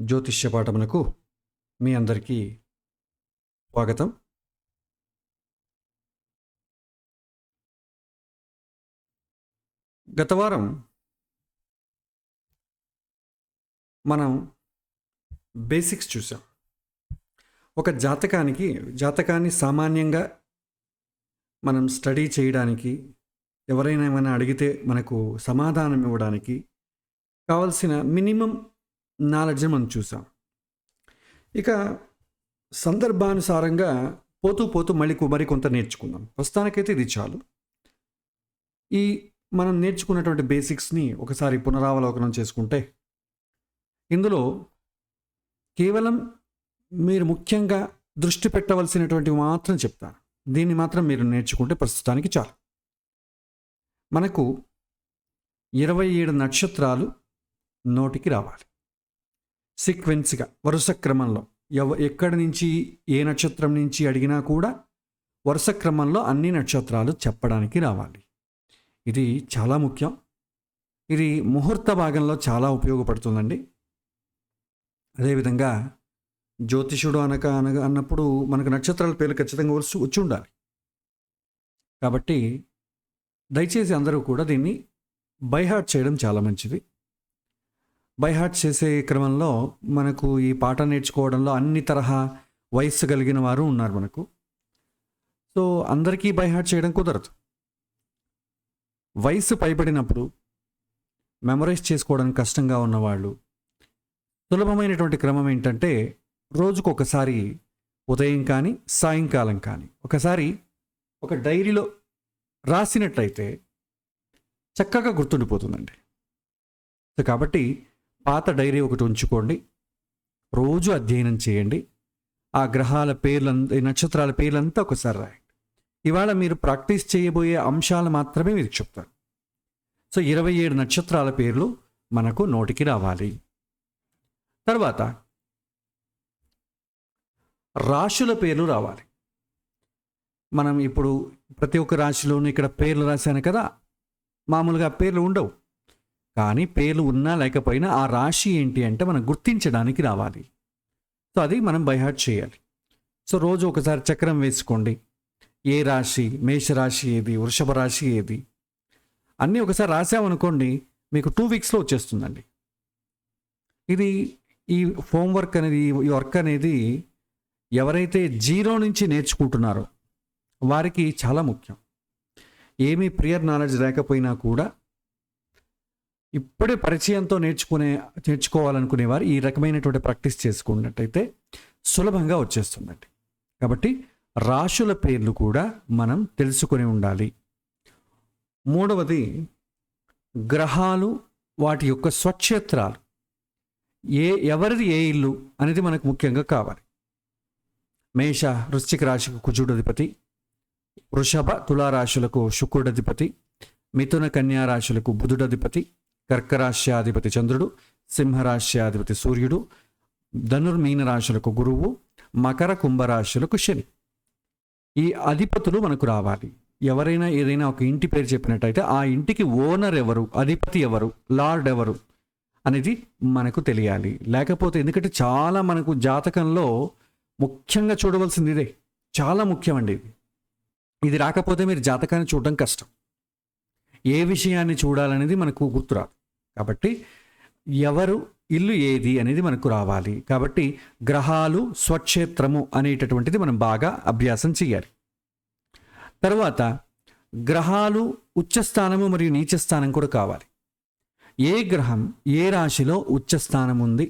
జ్యోతిష్య పాఠమునకు మీ అందరికీ స్వాగతం. గత వారం మనం బేసిక్స్ చూసాం. ఒక జాతకాన్ని సామాన్యంగా మనం స్టడీ చేయడానికి, ఎవరైనా ఏమైనా అడిగితే మనకు సమాధానం ఇవ్వడానికి కావాల్సిన మినిమం నాలెడ్జ్ మనం చూసాం. ఇక సందర్భానుసారంగా పోతూ మరి కొంత నేర్చుకుందాం. ప్రస్తుతానికైతే ఇది చాలు. ఈ మనం నేర్చుకున్నటువంటి బేసిక్స్ని ఒకసారి పునరావలోకనం చేసుకుంటే, ఇందులో కేవలం మీరు ముఖ్యంగా దృష్టి పెట్టవలసినటువంటివి మాత్రం చెప్తాను. దీన్ని మాత్రం మీరు నేర్చుకుంటే ప్రస్తుతానికి చాలు. మనకు 27 నక్షత్రాలు నోటికి రావాలి. సీక్వెన్స్గా, వరుస క్రమంలో, ఎక్కడి నుంచి ఏ నక్షత్రం నుంచి అడిగినా కూడా వరుస క్రమంలో అన్ని నక్షత్రాలు చెప్పడానికి రావాలి. ఇది చాలా ముఖ్యం. ఇది ముహూర్త భాగంలో చాలా ఉపయోగపడుతుందండి. అదేవిధంగా జ్యోతిషుడు అన్నప్పుడు మనకు నక్షత్రాల పేర్లు ఖచ్చితంగా వచ్చి ఉండాలి. కాబట్టి దయచేసి అందరూ కూడా దీన్ని బైహార్ట్ చేయడం చాలా మంచిది. బైహార్ట్ చేసే క్రమంలో మనకు ఈ పాట నేర్చుకోవడంలో అన్ని తరహా వయస్సు కలిగిన వారు ఉన్నారు మనకు. సో అందరికీ బైహార్ట్ చేయడం కుదరదు. వయస్సు పైబడినప్పుడు మెమరైజ్ చేసుకోవడానికి కష్టంగా ఉన్నవాళ్ళు సులభమైనటువంటి క్రమం ఏంటంటే, రోజుకొకసారి ఉదయం కానీ సాయంకాలం కానీ ఒకసారి ఒక డైరీలో రాసినట్లయితే చక్కగా గుర్తుండిపోతుందండి. సో కాబట్టి పాత డైరీ ఒకటి ఉంచుకోండి, రోజు అధ్యయనం చేయండి. ఆ గ్రహాల పేర్లు, నక్షత్రాల పేర్లంతా ఒకసారి రాయండి. ఇవాళ మీరు ప్రాక్టీస్ చేయబోయే అంశాలు మాత్రమే మీకు చెప్తాను. సో 27 నక్షత్రాల పేర్లు మనకు నోటికి రావాలి. తర్వాత రాశుల పేర్లు రావాలి. మనం ఇప్పుడు ప్రతి ఒక్క రాశిలోనూ ఇక్కడ పేర్లు రాశాను కదా, మామూలుగా పేర్లు ఉండవు. కానీ పేర్లు ఉన్నా లేకపోయినా ఆ రాశి ఏంటి అంటే మనం గుర్తించడానికి రావాలి. సో అది మనం బైహార్ట్ చేయాలి. సో రోజు ఒకసారి చక్రం వేసుకోండి. ఏ రాశి, మేషరాశి ఏది, వృషభ రాశి ఏది, అన్నీ ఒకసారి రాసామనుకోండి, మీకు 2 వీక్స్లో వచ్చేస్తుందండి. ఇది ఈ హోంవర్క్ అనేది, ఈ వర్క్ అనేది ఎవరైతే జీరో నుంచి నేర్చుకుంటున్నారో వారికి చాలా ముఖ్యం. ఏమీ ప్రియర్ నాలెడ్జ్ లేకపోయినా కూడా ఇప్పుడే పరిచయంతో నేర్చుకోవాలనుకునే వారు ఈ రకమైనటువంటి ప్రాక్టీస్ చేసుకున్నట్టయితే సులభంగా వచ్చేస్తుందండి. కాబట్టి రాశుల పేర్లు కూడా మనం తెలుసుకొని ఉండాలి. మూడవది గ్రహాలు, వాటి యొక్క స్వక్షేత్రాలు, ఎవరిది ఏ ఇల్లు అనేది మనకు ముఖ్యంగా కావాలి. మేష వృశ్చిక రాశికి కుజుడు అధిపతి, వృషభ తులారాశులకు శుక్రుడు అధిపతి, మిథున కన్యా రాశులకు బుధుడు అధిపతి, కర్కరాశ్యాధిపతి చంద్రుడు, సింహరాశ్యాధిపతి సూర్యుడు, ధనుర్మీన రాశులకు గురువు, మకర కుంభరాశులకు శని. ఈ అధిపతులు మనకు రావాలి. ఎవరైనా ఏదైనా ఒక ఇంటి పేరు చెప్పినట్టయితే ఆ ఇంటికి ఓనర్ ఎవరు, అధిపతి ఎవరు, లార్డ్ ఎవరు అనేది మనకు తెలియాలి. లేకపోతే, ఎందుకంటే చాలా మనకు జాతకంలో ముఖ్యంగా చూడవలసింది ఇదే, చాలా ముఖ్యమండి ఇది. ఇది రాకపోతే మీరు జాతకాన్ని చూడడం కష్టం. ఏ విషయాన్ని చూడాలనేది మనకు గుర్తురాదు. కాబట్టి ఎవరు ఇల్లు ఏది అనేది మనకు రావాలి. కాబట్టి గ్రహాలు, స్వక్షేత్రము అనేటటువంటిది మనం బాగా అభ్యాసం చేయాలి. తర్వాత గ్రహాలు ఉచ్చస్థానము మరియు నీచస్థానం కూడా కావాలి. ఏ గ్రహం ఏ రాశిలో ఉచ్చస్థానం ఉంది,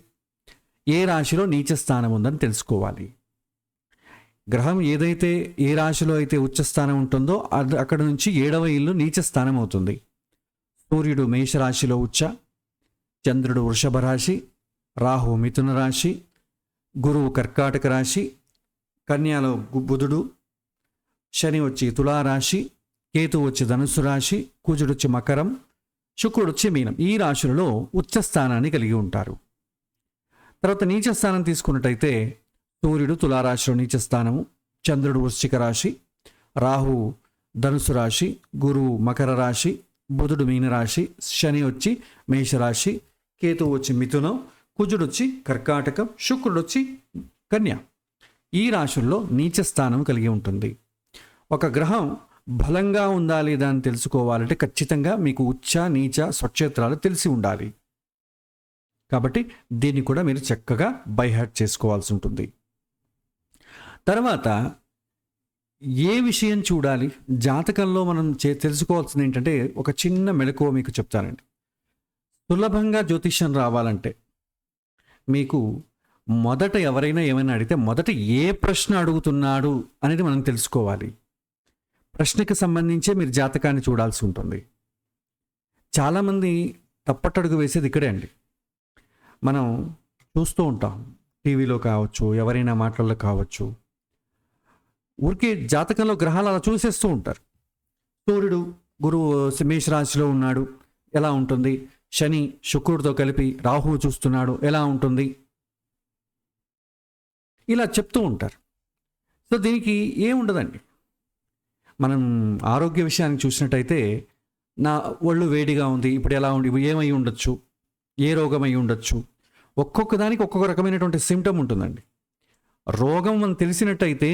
ఏ రాశిలో నీచస్థానం ఉందని తెలుసుకోవాలి. గ్రహం ఏదైతే ఏ రాశిలో అయితే ఉచ్చస్థానం ఉంటుందో అక్కడ నుంచి 7వ ఇల్లు నీచస్థానం అవుతుంది. సూర్యుడు మేషరాశిలో ఉచ్చ, చంద్రుడు వృషభ రాశి, రాహు మిథున రాశి, గురువు కర్కాటక రాశి, కన్యాలో బుధుడు, శని వచ్చి తులారాశి, కేతు వచ్చి ధనుస్సు రాశి, కుజుడు వచ్చి మకరం, శుక్రుడు వచ్చి మీనం. ఈ రాశులలో ఉచ్చస్థానాన్ని కలిగి ఉంటారు. తర్వాత నీచస్థానం తీసుకున్నట్టయితే సూర్యుడు తులారాశిలో నీచస్థానము, చంద్రుడు వృశ్చిక రాశి, రాహు ధనుసు రాశి, గురువు మకర రాశి, బుధుడు మీనరాశి, శని వచ్చి మేషరాశి, కేతువు వచ్చి మిథునం, కుజుడు వచ్చి కర్కాటకం, శుక్రుడు వచ్చి కన్య. ఈ రాశుల్లో నీచ స్థానం కలిగి ఉంటుంది. ఒక గ్రహం బలంగా ఉందా లేదా అని తెలుసుకోవాలంటే ఖచ్చితంగా మీకు ఉచ్చ నీచ స్వక్షేత్రాలు తెలిసి ఉండాలి. కాబట్టి దీన్ని కూడా మీరు చక్కగా బైహార్ట్ చేసుకోవాల్సి ఉంటుంది. తర్వాత ఏ విషయం చూడాలి జాతకంలో మనం తెలుసుకోవాల్సింది ఏంటంటే ఒక చిన్న మెలకువ మీకు చెప్తానండి. సులభంగా జ్యోతిష్యం రావాలంటే మీకు మొదట ఎవరైనా ఏమైనా అడిగితే మొదట ఏ ప్రశ్న అడుగుతున్నాడు అనేది మనం తెలుసుకోవాలి. ప్రశ్నకి సంబంధించే మీరు జాతకాన్ని చూడాల్సి ఉంటుంది. చాలామంది తప్పటడుగు వేసేది ఇక్కడే అండి. మనం చూస్తూ ఉంటాం, టీవీలో కావచ్చు, ఎవరైనా మాటల్లో కావచ్చు, ఊరికే జాతకంలో గ్రహాలు అలా చూసేస్తూ ఉంటారు. సూర్యుడు గురువు మేషరాశిలో ఉన్నాడు, ఎలా ఉంటుంది? శని శుక్రుడితో కలిపి రాహువు చూస్తున్నాడు, ఎలా ఉంటుంది? ఇలా చెప్తూ ఉంటారు. సో దీనికి ఏముండదండి. మనం ఆరోగ్య విషయానికి చూసినట్టయితే నా ఒళ్ళు వేడిగా ఉంది, ఇప్పుడు ఎలా ఉంది, ఏమై ఉండొచ్చు, ఏ రోగం అయి ఉండొచ్చు, ఒక్కొక్క దానికి ఒక్కొక్క రకమైనటువంటి సిమ్టమ్ ఉంటుందండి. రోగం మనం తెలిసినట్టయితే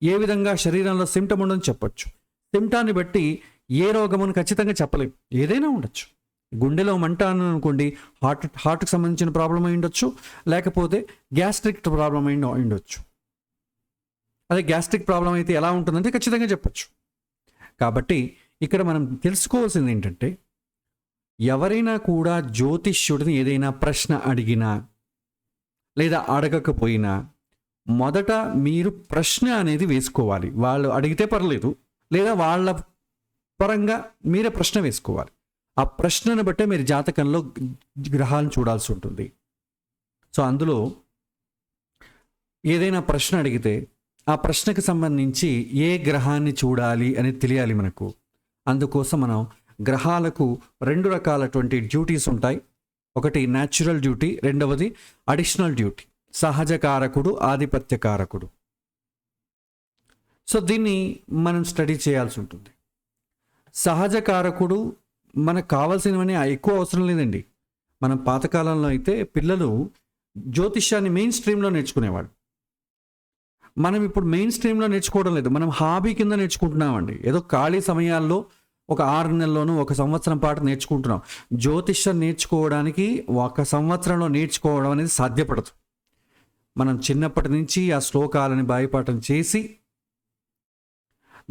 ఏ విధంగా శరీరంలో సిమ్టమ్ ఉండదని చెప్పచ్చు. సిమ్టాన్ని బట్టి ఏ రోగం అని ఖచ్చితంగా చెప్పలేం. ఏదైనా ఉండొచ్చు. గుండెలో మంట అని అనుకోండి, హార్ట్కి సంబంధించిన ప్రాబ్లం అయి ఉండొచ్చు, లేకపోతే గ్యాస్ట్రిక్ ప్రాబ్లం అయి ఉండొచ్చు. అదే గ్యాస్ట్రిక్ ప్రాబ్లం అయితే ఎలా ఉంటుందంటే ఖచ్చితంగా చెప్పచ్చు. కాబట్టి ఇక్కడ మనం తెలుసుకోవాల్సింది ఏంటంటే ఎవరైనా కూడా జ్యోతిష్యుడిని ఏదైనా ప్రశ్న అడిగినా లేదా అడగకపోయినా మొదట మీరు ప్రశ్న అనేది వేసుకోవాలి. వాళ్ళు అడిగితే పర్లేదు, లేదా వాళ్ళ పరంగా మీరే ప్రశ్న వేసుకోవాలి. ఆ ప్రశ్నను బట్టే మీరు జాతకంలో గ్రహాలను చూడాల్సి ఉంటుంది. సో అందులో ఏదైనా ప్రశ్న అడిగితే ఆ ప్రశ్నకు సంబంధించి ఏ గ్రహాన్ని చూడాలి అని తెలియాలి మనకు. అందుకోసం మనం గ్రహాలకు 2 రకాలటువంటి డ్యూటీస్ ఉంటాయి. ఒకటి న్యాచురల్ డ్యూటీ, రెండవది అడిషనల్ డ్యూటీ, సహజ కారకుడు, ఆధిపత్య కారకుడు. సో దీన్ని మనం స్టడీ చేయాల్సి ఉంటుంది. సహజ కారకుడు మనకు కావాల్సినవన్నీ ఎక్కువ అవసరం లేదండి. మనం పాతకాలంలో అయితే పిల్లలు జ్యోతిష్యాన్ని మెయిన్ స్ట్రీమ్లో నేర్చుకునేవాడు. మనం ఇప్పుడు మెయిన్ స్ట్రీమ్లో నేర్చుకోవడం లేదు, మనం హాబీ కింద నేర్చుకుంటున్నామండి. ఏదో ఖాళీ సమయాల్లో ఒక 6 నెలల్లోనూ 1 సంవత్సరం పాటు నేర్చుకుంటున్నాం. జ్యోతిష్యం నేర్చుకోవడానికి 1 సంవత్సరంలో నేర్చుకోవడం అనేది సాధ్యపడదు. మనం చిన్నప్పటి నుంచి ఆ శ్లోకాలని బాయిపాఠం చేసి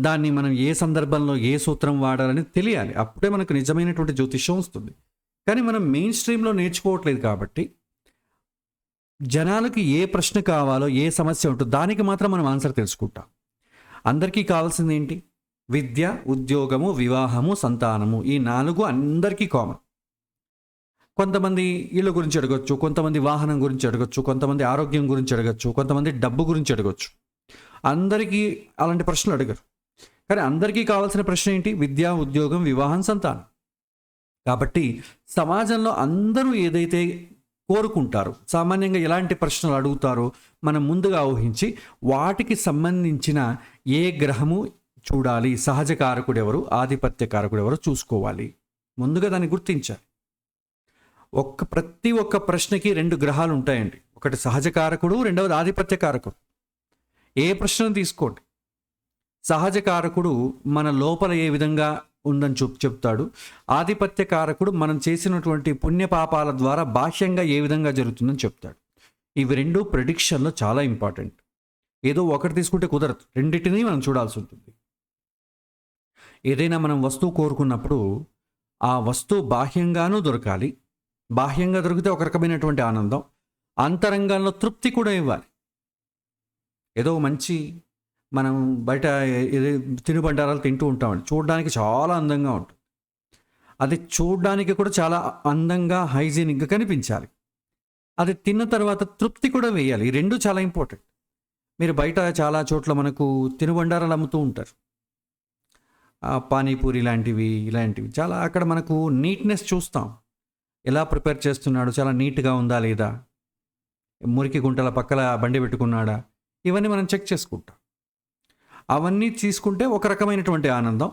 దాన్ని మనం ఏ సందర్భంలో ఏ సూత్రం వాడాలని తెలియాలి. అప్పుడే మనకు నిజమైనటువంటి జ్యోతిష్యం వస్తుంది. కానీ మనం మెయిన్ స్ట్రీమ్లో నేర్చుకోవట్లేదు కాబట్టి జనాలకి ఏ ప్రశ్న కావాలో, ఏ సమస్య ఉంటుందో దానికి మాత్రం మనం ఆన్సర్ తెలుసుకుంటాం. అందరికీ కావాల్సింది ఏంటి? విద్య, ఉద్యోగము, వివాహము, సంతానము. ఈ 4 అందరికీ కామన్. కొంతమంది ఇళ్ళ గురించి అడగచ్చు, కొంతమంది వాహనం గురించి అడగచ్చు, కొంతమంది ఆరోగ్యం గురించి అడగచ్చు, కొంతమంది డబ్బు గురించి అడగచ్చు. అందరికీ అలాంటి ప్రశ్నలు అడగరు. కానీ అందరికీ కావాల్సిన ప్రశ్న ఏంటి? విద్య, ఉద్యోగం, వివాహం, సంతానం. కాబట్టి సమాజంలో అందరూ ఏదైతే కోరుకుంటారో, సామాన్యంగా ఎలాంటి ప్రశ్నలు అడుగుతారో మనం ముందుగా ఊహించి వాటికి సంబంధించిన ఏ గ్రహము చూడాలి, సహజ కారకుడు ఎవరు, ఆధిపత్య కారకుడు ఎవరు చూసుకోవాలి. ముందుగా దాన్ని గుర్తించాలి. ప్రతి ఒక్క ప్రశ్నకి 2 గ్రహాలు ఉంటాయండి. ఒకటి సహజ కారకుడు, రెండవది ఆధిపత్య కారకుడు. ఏ ప్రశ్నను తీసుకోండి, సహజ కారకుడు మన లోపల ఏ విధంగా ఉందని చెప్తాడు. ఆధిపత్య కారకుడు మనం చేసినటువంటి పుణ్యపాపాల ద్వారా బాహ్యంగా ఏ విధంగా జరుగుతుందని చెప్తాడు. ఇవి 2 ప్రెడిక్షన్లో చాలా ఇంపార్టెంట్. ఏదో ఒకటి తీసుకుంటే కుదరదు, రెండింటినీ మనం చూడాల్సి ఉంటుంది. ఏదైనా మనం వస్తువు కోరుకున్నప్పుడు ఆ వస్తువు బాహ్యంగానూ దొరకాలి. బాహ్యంగా దొరికితే ఒక రకమైనటువంటి ఆనందం, అంతరంగంలో తృప్తి కూడా ఇవ్వాలి. ఏదో మంచి మనం బయట తినుబండారాలు తింటూ ఉంటామండి, చూడడానికి చాలా అందంగా ఉంటుంది. అది చూడడానికి కూడా చాలా అందంగా హైజీనిక్గా కనిపించాలి. అది తిన్న తర్వాత తృప్తి కూడా వేయాలి. ఈ 2 చాలా ఇంపార్టెంట్. మీరు బయట చాలా చోట్ల మనకు తినుబండారాలు అమ్ముతూ ఉంటారు, పానీపూరి ఇలాంటివి చాలా. అక్కడ మనకు నీట్నెస్ చూస్తాం, ఎలా ప్రిపేర్ చేస్తున్నాడు, చాలా నీట్గా ఉందా లేదా, మురికి గుంటల పక్కల బండి పెట్టుకున్నాడా, ఇవన్నీ మనం చెక్ చేసుకుంటాం. అవన్నీ తీసుకుంటే ఒక రకమైనటువంటి ఆనందం.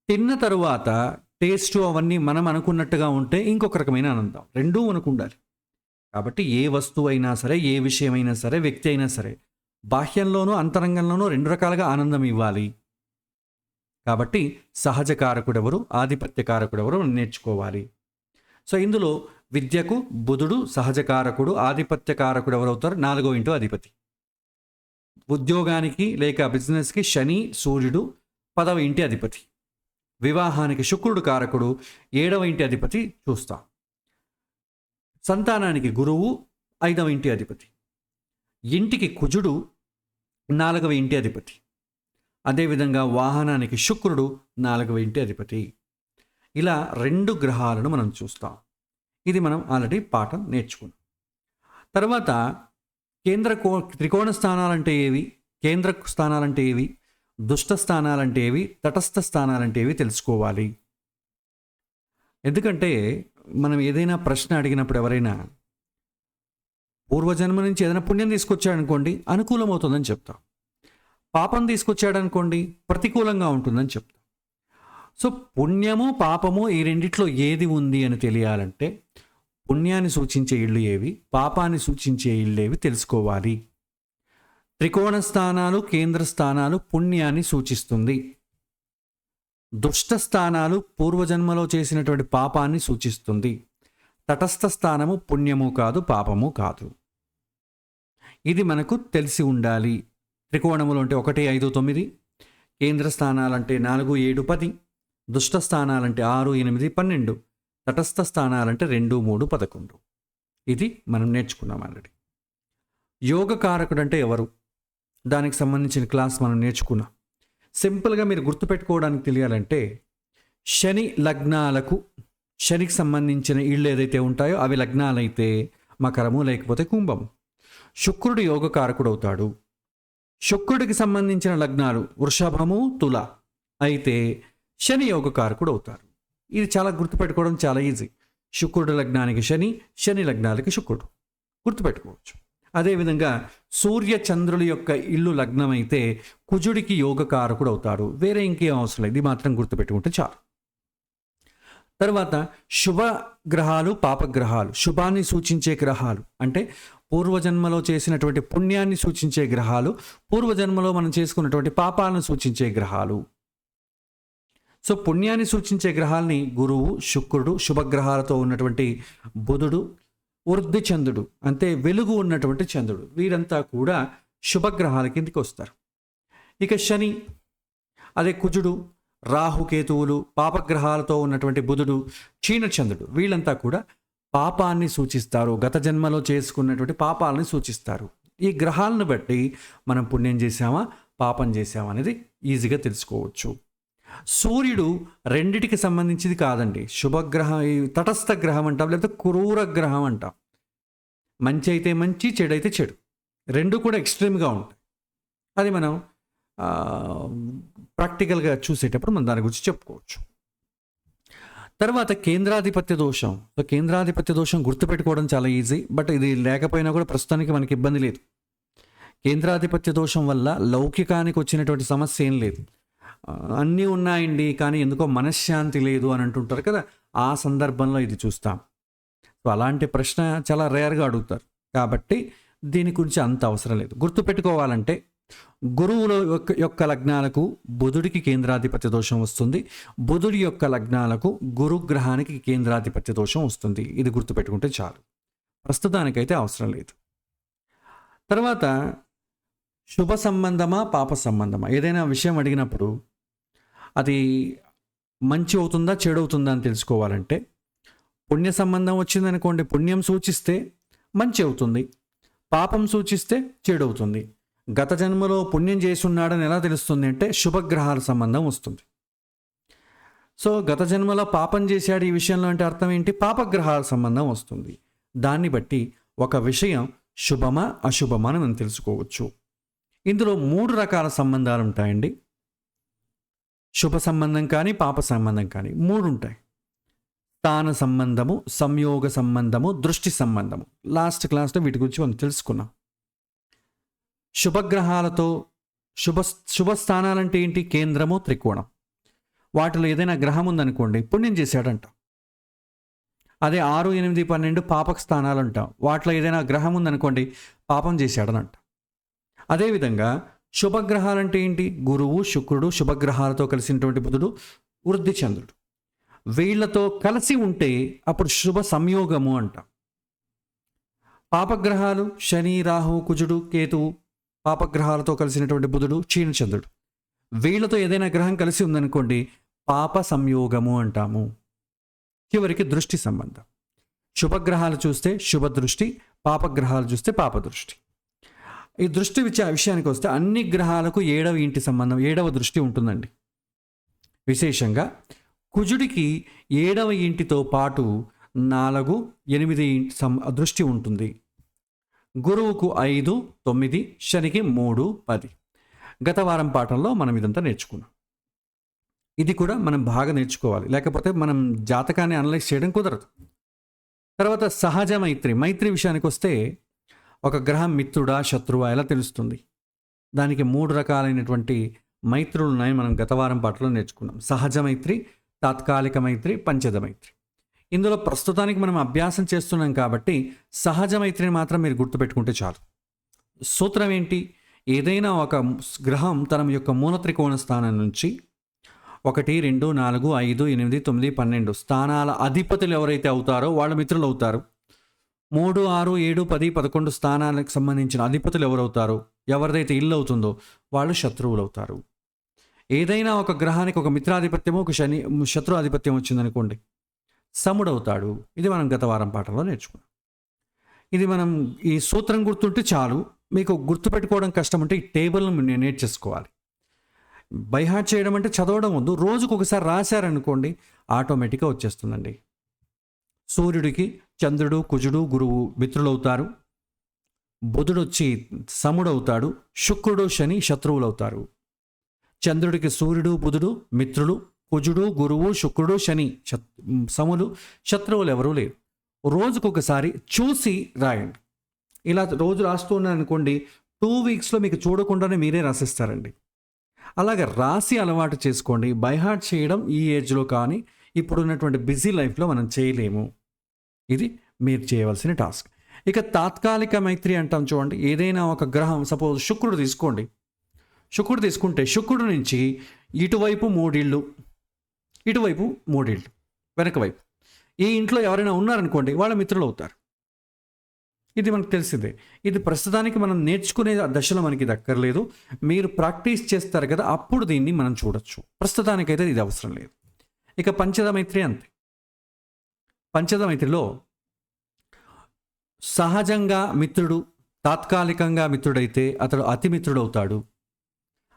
తిన్న తరువాత టేస్ట్ అవన్నీ మనం అనుకున్నట్టుగా ఉంటే ఇంకొక రకమైన ఆనందం. 2 మనకు ఉండాలి. కాబట్టి ఏ వస్తువు అయినా సరే, ఏ విషయమైనా సరే, వ్యక్తి అయినా సరే, బాహ్యంలోనూ అంతరంగంలోనూ రెండు రకాలుగా ఆనందం ఇవ్వాలి. కాబట్టి సహజ కారకుడెవరు, ఆధిపత్య కారకుడెవరు నేర్చుకోవాలి. సో ఇందులో విద్యకు బుధుడు సహజ కారకుడు, ఆధిపత్య కారకుడు ఎవరవుతారు? 4వ ఇంటి అధిపతి. ఉద్యోగానికి లేక బిజినెస్కి శని సూర్యుడు 10వ ఇంటి అధిపతి. వివాహానికి శుక్రుడు కారకుడు, 7వ ఇంటి అధిపతి చూస్తాం. సంతానానికి గురువు 5వ ఇంటి అధిపతి. ఇంటికి కుజుడు 4వ ఇంటి అధిపతి. అదేవిధంగా వాహనానికి శుక్రుడు 4వ ఇంటి అధిపతి. ఇలా 2 గ్రహాలను మనం చూస్తాం. ఇది మనం ఆల్రెడీ పాఠం నేర్చుకున్నాం. తర్వాత త్రికోణ స్థానాలంటే ఏవి, కేంద్ర స్థానాలంటే ఏవి, దుష్ట స్థానాలంటే ఏవి, తటస్థ స్థానాలంటే ఏవి తెలుసుకోవాలి. ఎందుకంటే మనం ఏదైనా ప్రశ్న అడిగినప్పుడు ఎవరైనా పూర్వజన్మ నుంచి ఏదైనా పుణ్యం తీసుకొచ్చాడనుకోండి అనుకూలమవుతుందని చెప్తాం. పాపం తీసుకొచ్చాడనుకోండి ప్రతికూలంగా ఉంటుందని చెప్తాం. సో పుణ్యము పాపము ఈ రెండిట్లో ఏది ఉంది అని తెలియాలంటే పుణ్యాన్ని సూచించే ఇళ్ళు ఏవి, పాపాన్ని సూచించే ఇళ్ళు ఏవి తెలుసుకోవాలి. త్రికోణ స్థానాలు, కేంద్ర స్థానాలు పుణ్యాన్ని సూచిస్తుంది. దుష్ట స్థానాలు పూర్వజన్మలో చేసినటువంటి పాపాన్ని సూచిస్తుంది. తటస్థ స్థానము పుణ్యము కాదు, పాపము కాదు. ఇది మనకు తెలిసి ఉండాలి. త్రికోణములు అంటే 1, 5, 9, కేంద్ర స్థానాలంటే 4, 7, 10, దుష్ట స్థానాలంటే 6, 8, 12, తటస్థ స్థానాలంటే 2, 3, 11. ఇది మనం నేర్చుకున్నాం ఆల్రెడీ. యోగకారకుడు అంటే ఎవరు, దానికి సంబంధించిన క్లాస్ మనం నేర్చుకున్నాం. సింపుల్గా మీరు గుర్తుపెట్టుకోవడానికి తెలియాలంటే శని లగ్నాలకు, శనికి సంబంధించిన ఇళ్ళు ఏదైతే ఉంటాయో అవి లగ్నాలైతే మకరము లేకపోతే కుంభము. శుక్రుడు యోగకారకుడు అవుతాడు. శుక్రుడికి సంబంధించిన లగ్నాలు వృషభము, తుల అయితే శని యోగకారకుడు అవుతారు. ఇది చాలా గుర్తుపెట్టుకోవడం చాలా ఈజీ. శుక్రుడి లగ్నానికి శని, శని లగ్నాలకి శుక్రుడు గుర్తుపెట్టుకోవచ్చు. అదేవిధంగా సూర్య చంద్రుల యొక్క ఇల్లు లగ్నం అయితే కుజుడికి యోగకారకుడు అవుతాడు. వేరే ఇంకేం అవసరం లేదు, ఇది మాత్రం గుర్తుపెట్టుకుంటే చాలు. తర్వాత శుభ గ్రహాలు, పాపగ్రహాలు. శుభాన్ని సూచించే గ్రహాలు అంటే పూర్వజన్మలో చేసినటువంటి పుణ్యాన్ని సూచించే గ్రహాలు, పూర్వజన్మలో మనం చేసుకున్నటువంటి పాపాలను సూచించే గ్రహాలు. సో పుణ్యాన్ని సూచించే గ్రహాల్ని గురువు, శుక్రుడు, శుభగ్రహాలతో ఉన్నటువంటి బుధుడు, వృద్ధి చంద్రుడు అంటే వెలుగు ఉన్నటువంటి చంద్రుడు, వీరంతా కూడా శుభగ్రహాల కిందికి వస్తారు. ఇక శని, అదే కుజుడు, రాహుకేతువులు, పాపగ్రహాలతో ఉన్నటువంటి బుధుడు, క్షీణచంద్రుడు, వీళ్ళంతా కూడా పాపాన్ని సూచిస్తారు. గత జన్మలో చేసుకున్నటువంటి పాపాలని సూచిస్తారు. ఈ గ్రహాలను బట్టి మనం పుణ్యం చేశామా, పాపం చేశామా అనేది ఈజీగా తెలుసుకోవచ్చు. సూర్యుడు రెండిటికి సంబంధించింది కాదండి. శుభగ్రహం, తటస్థ గ్రహం అంటాం, లేకపోతే క్రూర గ్రహం అంటాం. మంచి అయితే మంచి, చెడు అయితే చెడు, రెండు కూడా ఎక్స్ట్రీమ్గా ఉంటాయి. అది మనం ప్రాక్టికల్గా చూసేటప్పుడు మనం దాని గురించి చెప్పుకోవచ్చు. తర్వాత కేంద్రాధిపత్య దోషం. సో కేంద్రాధిపత్య దోషం గుర్తుపెట్టుకోవడం చాలా ఈజీ, బట్ ఇది లేకపోయినా కూడా ప్రస్తుతానికి మనకి ఇబ్బంది లేదు. కేంద్రాధిపత్య దోషం వల్ల లౌకికానికి వచ్చినటువంటి సమస్య ఏం లేదు. అన్నీ ఉన్నాయండి కానీ ఎందుకో మనశ్శాంతి లేదు అని అంటుంటారు కదా, ఆ సందర్భంలో ఇది చూస్తాం. సో అలాంటి ప్రశ్న చాలా రేర్గా అడుగుతారు కాబట్టి దీని గురించి అంత అవసరం లేదు. గుర్తుపెట్టుకోవాలంటే గురువుల యొక్క లగ్నాలకు బుధుడికి కేంద్రాధిపత్య దోషం వస్తుంది, బుధుడి యొక్క లగ్నాలకు గురుగ్రహానికి కేంద్రాధిపత్య దోషం వస్తుంది. ఇది గుర్తుపెట్టుకుంటే చాలు, ప్రస్తుతానికైతే అవసరం లేదు. తర్వాత శుభ సంబంధమా పాప సంబంధమా, ఏదైనా విషయం అడిగినప్పుడు అది మంచి అవుతుందా చెడు అవుతుందా అని తెలుసుకోవాలంటే పుణ్య సంబంధం వచ్చిందనుకోండి, పుణ్యం సూచిస్తే మంచి అవుతుంది, పాపం సూచిస్తే చెడు అవుతుంది. గత జన్మలో పుణ్యం చేసున్నాడని ఎలా తెలుస్తుంది అంటే శుభగ్రహాల సంబంధం వస్తుంది. సో గత జన్మలో పాపం చేశాడు ఈ విషయంలో అంటే అర్థం ఏంటి, పాపగ్రహాల సంబంధం వస్తుంది. దాన్ని బట్టి ఒక విషయం శుభమా అశుభమా అని మనం తెలుసుకోవచ్చు. ఇందులో 3 రకాల సంబంధాలు ఉంటాయండి. శుభ సంబంధం కానీ పాప సంబంధం కానీ 3 ఉంటాయి. స్థాన సంబంధము, సంయోగ సంబంధము, దృష్టి సంబంధము. లాస్ట్ క్లాస్లో వీటి గురించి మనం తెలుసుకున్నాం. శుభగ్రహాలతో శుభస్థానాలంటే ఏంటి, కేంద్రము, త్రికోణం. వాటిలో ఏదైనా గ్రహం ఉందనుకోండి పుణ్యం చేశాడంట. అదే 6, 8, 12 పాపక స్థానాలు అంటాం. వాటిలో ఏదైనా గ్రహం ఉందనుకోండి, పాపం చేశాడని అంటాం. అదేవిధంగా శుభగ్రహాలంటే ఏంటి? గురువు, శుక్రుడు, శుభగ్రహాలతో కలిసినటువంటి బుధుడు, వృద్ధి చంద్రుడు. వీళ్ళతో కలిసి ఉంటే అప్పుడు శుభ సంయోగము అంటాం. పాపగ్రహాలు శని, రాహు, కుజుడు, కేతువు, పాపగ్రహాలతో కలిసినటువంటి బుధుడు, క్షీణచంద్రుడు. వీళ్ళతో ఏదైనా గ్రహం కలిసి ఉందనుకోండి, పాప సంయోగము అంటాము. చివరికి దృష్టి సంబంధం. శుభగ్రహాలు చూస్తే శుభ దృష్టి, పాపగ్రహాలు చూస్తే పాప దృష్టి. ఈ దృష్టి విషయానికి వస్తే అన్ని గ్రహాలకు 7వ ఇంటి సంబంధం, 7వ దృష్టి ఉంటుందండి. విశేషంగా కుజుడికి 7వ ఇంటితో పాటు 4, 8 దృష్టి ఉంటుంది. గురువుకు 5, 9, శనికి 3, 10. గత వారం పాఠంలో మనం ఇదంతా నేర్చుకున్నాం. ఇది కూడా మనం బాగా నేర్చుకోవాలి, లేకపోతే మనం జాతకాన్ని అనలైజ్ చేయడం కుదరదు. తర్వాత సహజ మైత్రి విషయానికి వస్తే ఒక గ్రహం మిత్రుడా శత్రువా ఎలా తెలుస్తుంది? దానికి 3 రకాలైనటువంటి మైత్రులు ఉన్నాయని మనం గత వారం పాటలో నేర్చుకున్నాం. సహజ మైత్రి, తాత్కాలిక మైత్రి, పంచద మైత్రి. ఇందులో ప్రస్తుతానికి మనం అభ్యాసం చేస్తున్నాం కాబట్టి సహజ మైత్రిని మాత్రం మీరు గుర్తుపెట్టుకుంటే చాలు. సూత్రం ఏంటి? ఏదైనా ఒక గ్రహం తన యొక్క మూల త్రికోణ స్థానం నుంచి 1, 2, 4, 5, 8, 9, 12 స్థానాల అధిపతులు ఎవరైతే అవుతారో వాళ్ళు మిత్రులు అవుతారు. 3, 6, 7, 10, 11 స్థానాలకు సంబంధించిన అధిపతులు ఎవరవుతారో, ఎవరిదైతే ఇల్లు అవుతుందో వాళ్ళు శత్రువులు అవుతారు. ఏదైనా ఒక గ్రహానికి ఒక మిత్రాధిపత్యమో ఒక శత్రు ఆధిపత్యం వచ్చిందనుకోండి, సముడవుతాడు. ఇది మనం గత వారం పాఠంలో నేర్చుకున్నాం. ఇది మనం ఈ సూత్రం గుర్తుంటే చాలు. మీకు గుర్తుపెట్టుకోవడం కష్టం అంటే ఈ టేబుల్ను నేర్చేసుకోవాలి. బైహార్ట్ చేయడం అంటే చదవడం ముందు రోజుకు ఒకసారి రాశారనుకోండి, ఆటోమేటిక్గా వచ్చేస్తుందండి. సూర్యుడికి చంద్రుడు, కుజుడు, గురువు మిత్రులవుతారు. బుధుడు వచ్చి సముడవుతాడు. శుక్రుడు, శని శత్రువులు అవుతారు. చంద్రుడికి సూర్యుడు, బుధుడు మిత్రులు, కుజుడు, గురువు, శుక్రుడు, శని సములు, శత్రువులు ఎవరూ లేరు. రోజుకొకసారి చూసి రాయండి. ఇలా రోజు రాస్తూ ఉన్నారనుకోండి, 2 వీక్స్లో మీకు చూడకుండానే మీరే రాసిస్తారండి. అలాగే రాసి అలవాటు చేసుకోండి. బైహార్ట్ చేయడం ఈ ఏజ్లో కానీ ఇప్పుడున్నటువంటి బిజీ లైఫ్లో మనం చేయలేము. ఇది మీరు చేయవలసిన టాస్క్. ఇక తాత్కాలిక మైత్రి అంటాం చూడండి. ఏదైనా ఒక గ్రహం, సపోజ్ శుక్రుడు తీసుకోండి. శుక్రుడు తీసుకుంటే శుక్రుడు నుంచి ఇటువైపు 3 ఇళ్ళు, ఇటువైపు 3 ఇళ్ళు, వెనక వైపు ఈ ఇంట్లో ఎవరైనా ఉన్నారనుకోండి, వాళ్ళ మిత్రులు అవుతారు. ఇది మనకు తెలిసిందే. ఇది ప్రస్తుతానికి మనం నేర్చుకునే దశలో మనకి దక్కర్లేదు. మీరు ప్రాక్టీస్ చేస్తారు కదా, అప్పుడు దీన్ని మనం చూడొచ్చు. ప్రస్తుతానికైతే ఇది అవసరం లేదు. ఇక పంచద మైత్రి అంతే. పంచద మైత్రిలో సహజంగా మిత్రుడు, తాత్కాలికంగా మిత్రుడైతే అతడు అతి మిత్రుడు అవుతాడు.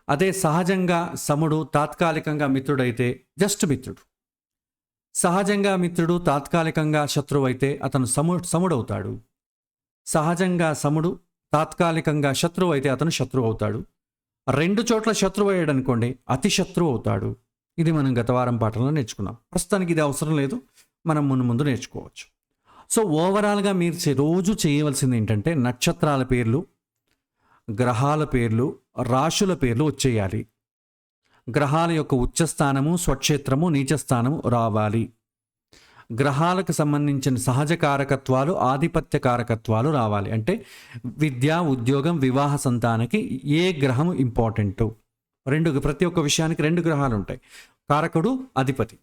అదే సహజంగా సముడు, తాత్కాలికంగా మిత్రుడైతే జస్ట్ మిత్రుడు. సహజంగా మిత్రుడు, తాత్కాలికంగా శత్రువు అయితే అతను సముడవుతాడు. సహజంగా సముడు, తాత్కాలికంగా శత్రువు అయితే అతను శత్రువు అవుతాడు. 2 చోట్ల శత్రువు అయ్యాడు అనుకోండి, అతి శత్రువు అవుతాడు. ఇది మనం గత వారం పాఠంలో నేర్చుకున్నాం. ప్రస్తుతానికి ఇది అవసరం లేదు, మనం ముందు నేర్చుకోవచ్చు. సో ఓవరాల్గా మీరు రోజు చేయవలసింది ఏంటంటే నక్షత్రాల పేర్లు, గ్రహాల పేర్లు, రాశుల పేర్లు వచ్చేయాలి. గ్రహాల యొక్క ఉచ్చస్థానము, స్వక్షేత్రము, నీచస్థానము రావాలి. గ్రహాలకు సంబంధించిన సహజ కారకత్వాలు, ఆధిపత్య కారకత్వాలు రావాలి. అంటే విద్య, ఉద్యోగం, వివాహ సంతానకి ఏ గ్రహం ఇంపార్టెంటు, ప్రతి ఒక్క విషయానికి 2 గ్రహాలు ఉంటాయి, కారకుడు, అధిపతి.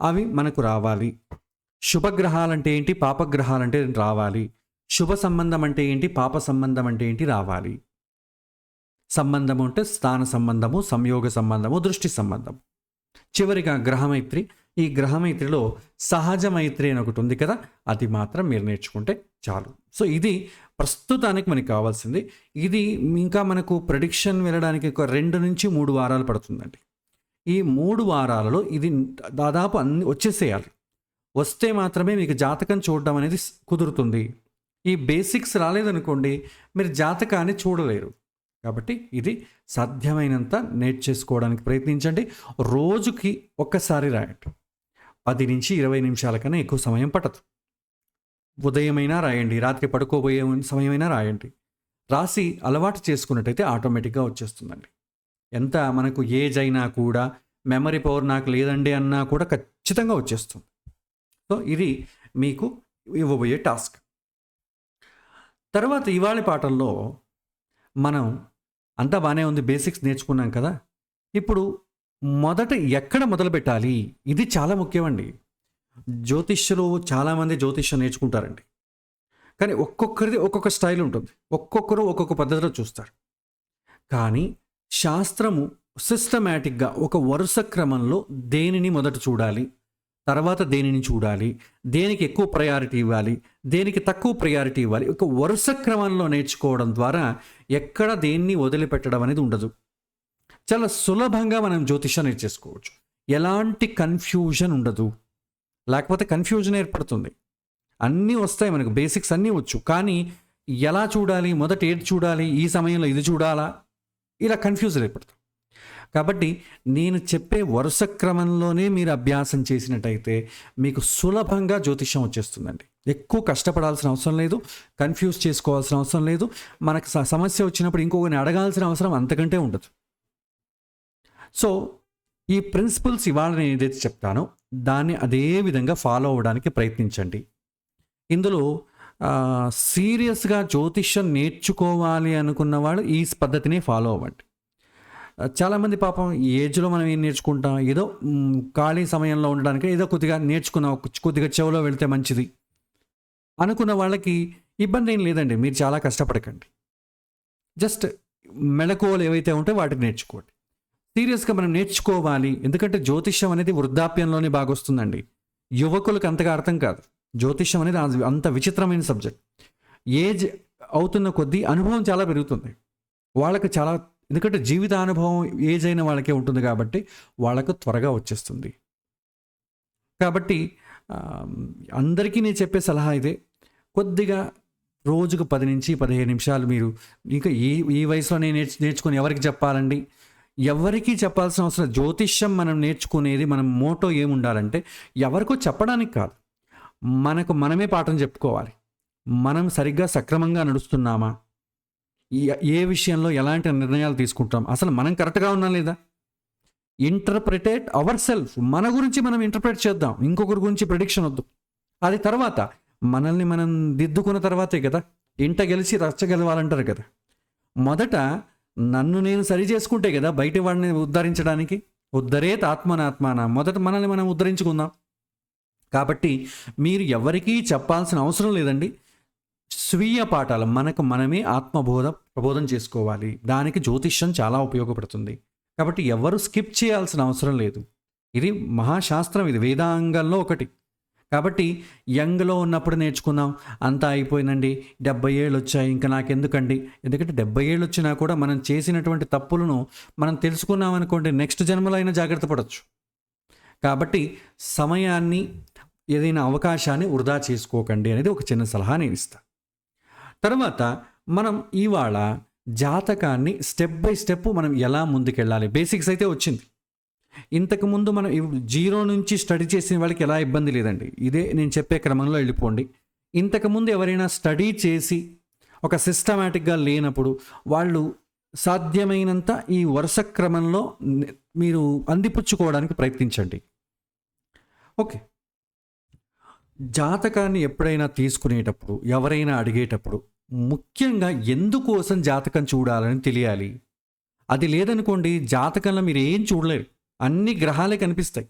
అవి మనకు రావాలి. శుభగ్రహాలంటే ఏంటి, పాపగ్రహాలంటే రావాలి. శుభ సంబంధం అంటే ఏంటి, పాప సంబంధం అంటే ఏంటి రావాలి. సంబంధము అంటే స్థాన సంబంధము, సంయోగ సంబంధము, దృష్టి సంబంధం. చివరిగా గ్రహమైత్రి. ఈ గ్రహమైత్రిలో సహజ మైత్రి అని ఒకటి ఉంది కదా, అది మాత్రం మీరు నేర్చుకుంటే చాలు. సో ఇది ప్రస్తుతానికి మనకి కావాల్సింది. ఇది ఇంకా మనకు ప్రెడిక్షన్ వెళ్ళడానికి ఒక 2 నుంచి 3 వారాలు పడుతుందండి. ఈ 3 వారాలలో ఇది దాదాపు అన్ని వచ్చేసేయాలి. వస్తే మాత్రమే మీకు జాతకం చూడడం అనేది కుదురుతుంది. ఈ బేసిక్స్ రాలేదనుకోండి, మీరు జాతకాన్ని చూడలేరు. కాబట్టి ఇది సాధ్యమైనంత నేర్చేసుకోవడానికి ప్రయత్నించండి. రోజుకి ఒక్కసారి రాయండి. 10 నుంచి 20 నిమిషాల కన్నా ఎక్కువ సమయం పట్టదు. ఉదయమైనా రాయండి, రాత్రి పడుకోబోయే సమయమైనా రాయండి. రాసి అలవాటు చేసుకున్నట్టయితే ఆటోమేటిక్గా వచ్చేస్తుందండి. ఎంత మనకు ఏజ్ అయినా కూడా, మెమరీ పవర్ నాకు లేదండి అన్నా కూడా ఖచ్చితంగా వచ్చేస్తుంది. సో ఇది మీకు ఇవ్వబోయే టాస్క్. తర్వాత ఇవాళ పాఠంలో మనం అంతా బాగానే ఉంది, బేసిక్స్ నేర్చుకున్నాం కదా. ఇప్పుడు మొదట ఎక్కడ మొదలుపెట్టాలి, ఇది చాలా ముఖ్యమండి. జ్యోతిష్యులు చాలామంది జ్యోతిష్యం నేర్చుకుంటారండి, కానీ ఒక్కొక్కరిది ఒక్కొక్క స్టైల్ ఉంటుంది, ఒక్కొక్కరు ఒక్కొక్క పద్ధతిలో చూస్తారు. కానీ శాస్త్రము సిస్టమేటిక్గా ఒక వరుస క్రమంలో దేనిని మొదట చూడాలి, తర్వాత దేనిని చూడాలి, దేనికి ఎక్కువ ప్రయారిటీ ఇవ్వాలి, దేనికి తక్కువ ప్రయారిటీ ఇవ్వాలి, ఒక వరుస క్రమంలో నేర్చుకోవడం ద్వారా ఎక్కడ దేన్ని వదిలిపెట్టడం అనేది ఉండదు. చాలా సులభంగా మనం జ్యోతిషం నేర్చేసుకోవచ్చు, ఎలాంటి కన్ఫ్యూజన్ ఉండదు. లేకపోతే కన్ఫ్యూజన్ ఏర్పడుతుంది. అన్నీ వస్తాయి మనకు, బేసిక్స్ అన్నీ వచ్చు, కానీ ఎలా చూడాలి, మొదట ఏది చూడాలి, ఈ సమయంలో ఇది చూడాలా, ఇలా కన్ఫ్యూజన్ ఏర్పడుతుంది. కాబట్టి నేను చెప్పే వరుస క్రమంలోనే మీరు అభ్యాసం చేసినట్టయితే మీకు సులభంగా జ్యోతిష్యం వచ్చేస్తుందండి. ఎక్కువ కష్టపడాల్సిన అవసరం లేదు, కన్ఫ్యూజ్ చేసుకోవాల్సిన అవసరం లేదు. మనకు సమస్య వచ్చినప్పుడు ఇంకొకరిని అడగాల్సిన అవసరం అంతకంటే ఉండదు. సో ఈ ప్రిన్సిపల్స్ ఇవాళ నేను ఏదైతే చెప్తానో దాన్ని అదే విధంగా ఫాలో అవ్వడానికి ప్రయత్నించండి. ఇందులో సీరియస్గా జ్యోతిష్యం నేర్చుకోవాలి అనుకున్న వాళ్ళు ఈ పద్ధతిని ఫాలో అవ్వండి. చాలామంది పాపం ఈ ఏజ్లో మనం ఏం నేర్చుకుంటాం, ఏదో ఖాళీ సమయంలో ఉండడానికి ఏదో కొద్దిగా నేర్చుకున్నాం, కొద్దిగా చెవులో వెళ్తే మంచిది అనుకున్న వాళ్ళకి ఇబ్బంది ఏం లేదండి. మీరు చాలా కష్టపడకండి, జస్ట్ మెళకువలు ఏవైతే ఉంటే వాటిని నేర్చుకోండి. సీరియస్గా మనం నేర్చుకోవాలి, ఎందుకంటే జ్యోతిష్యం అనేది వృద్ధాప్యంలోనే బాగా వస్తుందండి. యువకులకు అంతగా అర్థం కాదు. జ్యోతిష్యం అనేది అంత విచిత్రమైన సబ్జెక్ట్. ఏజ్ అవుతున్న కొద్దీ అనుభవం చాలా పెరుగుతుంది వాళ్ళకి, చాలా, ఎందుకంటే జీవిత అనుభవం ఏజ్ అయిన వాళ్ళకే ఉంటుంది కాబట్టి వాళ్ళకు త్వరగా వచ్చేస్తుంది. కాబట్టి అందరికీ నేను చెప్పే సలహా ఇదే, కొద్దిగా రోజుకు 10 నుంచి 15 నిమిషాలు మీరు, ఇంకా ఈ వయసులో నేను నేర్చుకుని ఎవరికి చెప్పాలండి, ఎవరికీ చెప్పాల్సిన అవసరం. జ్యోతిష్యం మనం నేర్చుకునేది, మనం మోటో ఏముండాలంటే ఎవరికో చెప్పడానికి కాదు, మనకు మనమే పాఠం చెప్పుకోవాలి. మనం సరిగ్గా సక్రమంగా నడుస్తున్నామా, ఏ విషయంలో ఎలాంటి నిర్ణయాలు తీసుకుంటాం, అసలు మనం కరెక్ట్గా ఉన్నాం లేదా, ఇంటర్ప్రిటేట్ అవర్ సెల్ఫ్, మన గురించి మనం ఇంటర్ప్రిట్ చేద్దాం, ఇంకొకరి గురించి ప్రిడిక్షన్ వద్దు. అది తర్వాత మనల్ని మనం దిద్దుకున్న తర్వాతే కదా ఇంట గెలిచి రచ్చ గెలవాలంటారు కదా. మొదట నన్ను నేను సరి చేసుకుంటే కదా బయటి వాడిని ఉద్ధరించడానికి. ఉద్ధరేత్ ఆత్మనాత్మాన, మొదట మనల్ని మనం ఉద్ధరించుకుందాం. కాబట్టి మీరు ఎవరికీ చెప్పాల్సిన అవసరం లేదండి. స్వీయ పాఠాలు మనకు మనమే ప్రబోధం చేసుకోవాలి. దానికి జ్యోతిష్యం చాలా ఉపయోగపడుతుంది. కాబట్టి ఎవరు స్కిప్ చేయాల్సిన అవసరం లేదు. ఇది మహాశాస్త్రం, ఇది వేదాంగంలో ఒకటి. కాబట్టి యంగ్లో ఉన్నప్పుడు నేర్చుకున్నాం, అంతా అయిపోయిందండి, 70 ఏళ్ళు వచ్చాయి, ఇంకా నాకెందుకండి. ఎందుకంటే 70 ఏళ్ళు వచ్చినా కూడా మనం చేసినటువంటి తప్పులను మనం తెలుసుకున్నాం అనుకోండి, నెక్స్ట్ జన్మలో అయినా జాగ్రత్త పడవచ్చు. కాబట్టి సమయాన్ని, ఏదైనా అవకాశాన్ని వృధా చేసుకోకండి అనేది ఒక చిన్న సలహా నేను ఇస్తాను. తర్వాత మనం ఇవాళ జాతకాన్ని స్టెప్ బై స్టెప్ మనం ఎలా ముందుకెళ్ళాలి, బేసిక్స్ అయితే వచ్చింది. ఇంతకుముందు మనం 0 నుంచి స్టడీ చేసిన వాళ్ళకి ఎలా ఇబ్బంది లేదండి, ఇదే నేను చెప్పే క్రమంలో వెళ్ళిపోండి. ఇంతకుముందు ఎవరైనా స్టడీ చేసి ఒక సిస్టమేటిక్గా లేనప్పుడు వాళ్ళు సాధ్యమైనంత ఈ వరుస క్రమంలో మీరు అందిపుచ్చుకోవడానికి ప్రయత్నించండి. ఓకే, జాతకాన్ని ఎప్పుడైనా తీసుకునేటప్పుడు, ఎవరైనా అడిగేటప్పుడు ముఖ్యంగా ఎందుకోసం జాతకం చూడాలని తెలియాలి. అది లేదనుకోండి, జాతకంలో మీరు ఏం చూడలేరు, అన్ని గ్రహాలే కనిపిస్తాయి.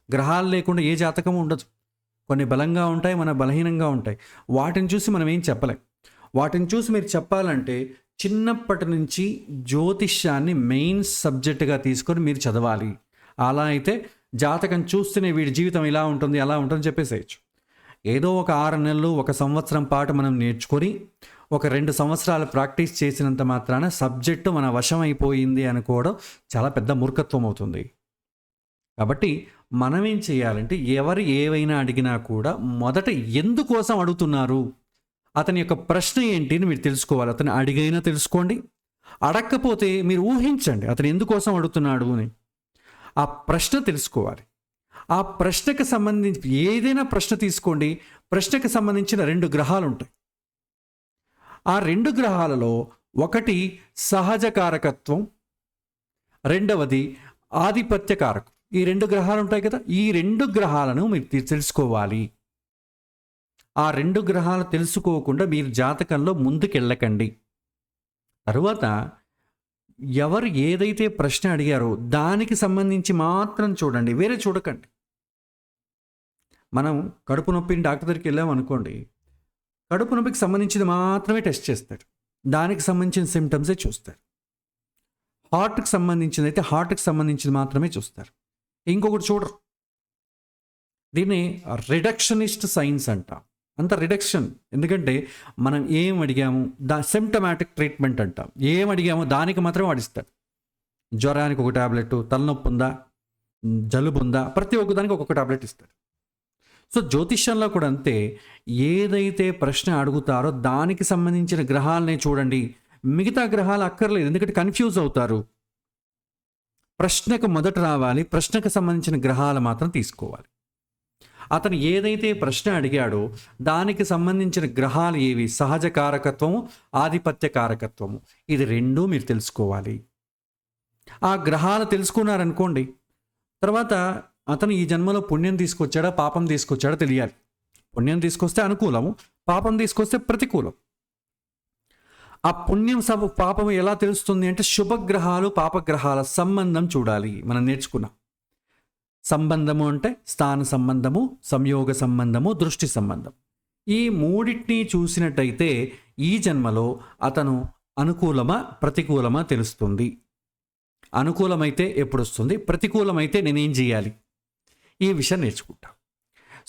గ్రహాలు లేకుండా ఏ జాతకం ఉండదు. కొన్ని బలంగా ఉంటాయి, మన బలహీనంగా ఉంటాయి. వాటిని చూసి మనం ఏం చెప్పలేం. వాటిని చూసి మీరు చెప్పాలంటే చిన్నప్పటి నుంచి జ్యోతిష్యాన్ని మెయిన్ సబ్జెక్టుగా తీసుకొని మీరు చదవాలి. అలా అయితే జాతకం చూస్తేనే వీడి జీవితం ఇలా ఉంటుంది, అలా ఉంటుంది చెప్పేసేయచ్చు. ఏదో ఒక 6 నెలలు, 1 సంవత్సరం పాటు మనం నేర్చుకొని ఒక 2 సంవత్సరాలు ప్రాక్టీస్ చేసినంత మాత్రాన సబ్జెక్టు మన వశం అయిపోయింది అనుకోవడం చాలా పెద్ద మూర్ఖత్వం అవుతుంది. కాబట్టి మనం ఏం చేయాలంటే ఎవరు ఏవైనా అడిగినా కూడా మొదట ఎందుకోసం అడుగుతున్నారు, అతని యొక్క ప్రశ్న ఏంటి అని మీరు తెలుసుకోవాలి. అతను అడిగైనా తెలుసుకోండి, అడగకపోతే మీరు ఊహించండి అతను ఎందుకోసం అడుగుతున్నాడు అని. ఆ ప్రశ్న తెలుసుకోవాలి. ఆ ప్రశ్నకు సంబంధించి ఏదైనా ప్రశ్న తీసుకోండి, ప్రశ్నకు సంబంధించిన 2 గ్రహాలు ఉంటాయి. ఆ 2 గ్రహాలలో ఒకటి సహజ కారకత్వం, రెండవది ఆధిపత్య కారకం. ఈ 2 గ్రహాలు ఉంటాయి కదా, ఈ 2 గ్రహాలను మీరు తెలుసుకోవాలి. ఆ 2 గ్రహాలు తెలుసుకోకుండా మీరు జాతకంలో ముందుకెళ్ళకండి. తరువాత ఎవరు ఏదైతే ప్రశ్న అడిగారో దానికి సంబంధించి మాత్రం చూడండి, వేరే చూడకండి. మనం కడుపు నొప్పిని డాక్టర్ దగ్గరికి వెళ్ళామనుకోండి, కడుపు నొప్పికి సంబంధించింది మాత్రమే టెస్ట్ చేస్తాడు, దానికి సంబంధించిన సిమ్టమ్సే చూస్తారు. హార్ట్కి సంబంధించింది అయితే హార్ట్కి సంబంధించింది మాత్రమే చూస్తారు, ఇంకొకటి చూడరు. దీన్ని రిడక్షనిస్ట్ సైన్స్ అంటాం. అంత రిడక్షన్, ఎందుకంటే మనం ఏం అడిగాము సిమ్టమాటిక్ ట్రీట్మెంట్ అంటాం. ఏం అడిగామో దానికి మాత్రమే వాడిస్తాడు. జ్వరానికి ఒక టాబ్లెట్, తలనొప్పి ఉందా, జలుబు ఉందా, ప్రతి ఒక్కదానికి ఒక్కొక్క టాబ్లెట్ ఇస్తాడు. సో జ్యోతిష్యంలో కూడా అంతే, ఏదైతే ప్రశ్న అడుగుతారో దానికి సంబంధించిన గ్రహాలనే చూడండి, మిగతా గ్రహాలు అక్కర్లేదు, ఎందుకంటే కన్ఫ్యూజ్ అవుతారు. ప్రశ్నకు మొదట రావాలి, ప్రశ్నకు సంబంధించిన గ్రహాలు మాత్రం తీసుకోవాలి. అతను ఏదైతే ప్రశ్న అడిగాడో దానికి సంబంధించిన గ్రహాలు ఏవి, సహజ కారకత్వము, ఆధిపత్య కారకత్వము, ఇది రెండూ మీరు తెలుసుకోవాలి. ఆ గ్రహాలు తెలుసుకున్నారనుకోండి, తర్వాత అతను ఈ జన్మలో పుణ్యం తీసుకొచ్చాడా పాపం తీసుకొచ్చాడా తెలియాలి. పుణ్యం తీసుకొస్తే అనుకూలము, పాపం తీసుకొస్తే ప్రతికూలం. ఆ పుణ్యం పాపం ఎలా తెలుస్తుంది అంటే శుభగ్రహాలు పాపగ్రహాల సంబంధం చూడాలి. మనం నేర్చుకున్నాం. సంబంధము అంటే స్థాన సంబంధము, సంయోగ సంబంధము, దృష్టి సంబంధం. ఈ మూడింటిని చూసినట్టయితే ఈ జన్మలో అతను అనుకూలమా ప్రతికూలమా తెలుస్తుంది. అనుకూలమైతే ఎప్పుడు వస్తుంది, ప్రతికూలమైతే నేనేం చేయాలి, ఈ విషయం నేర్చుకుంటాం.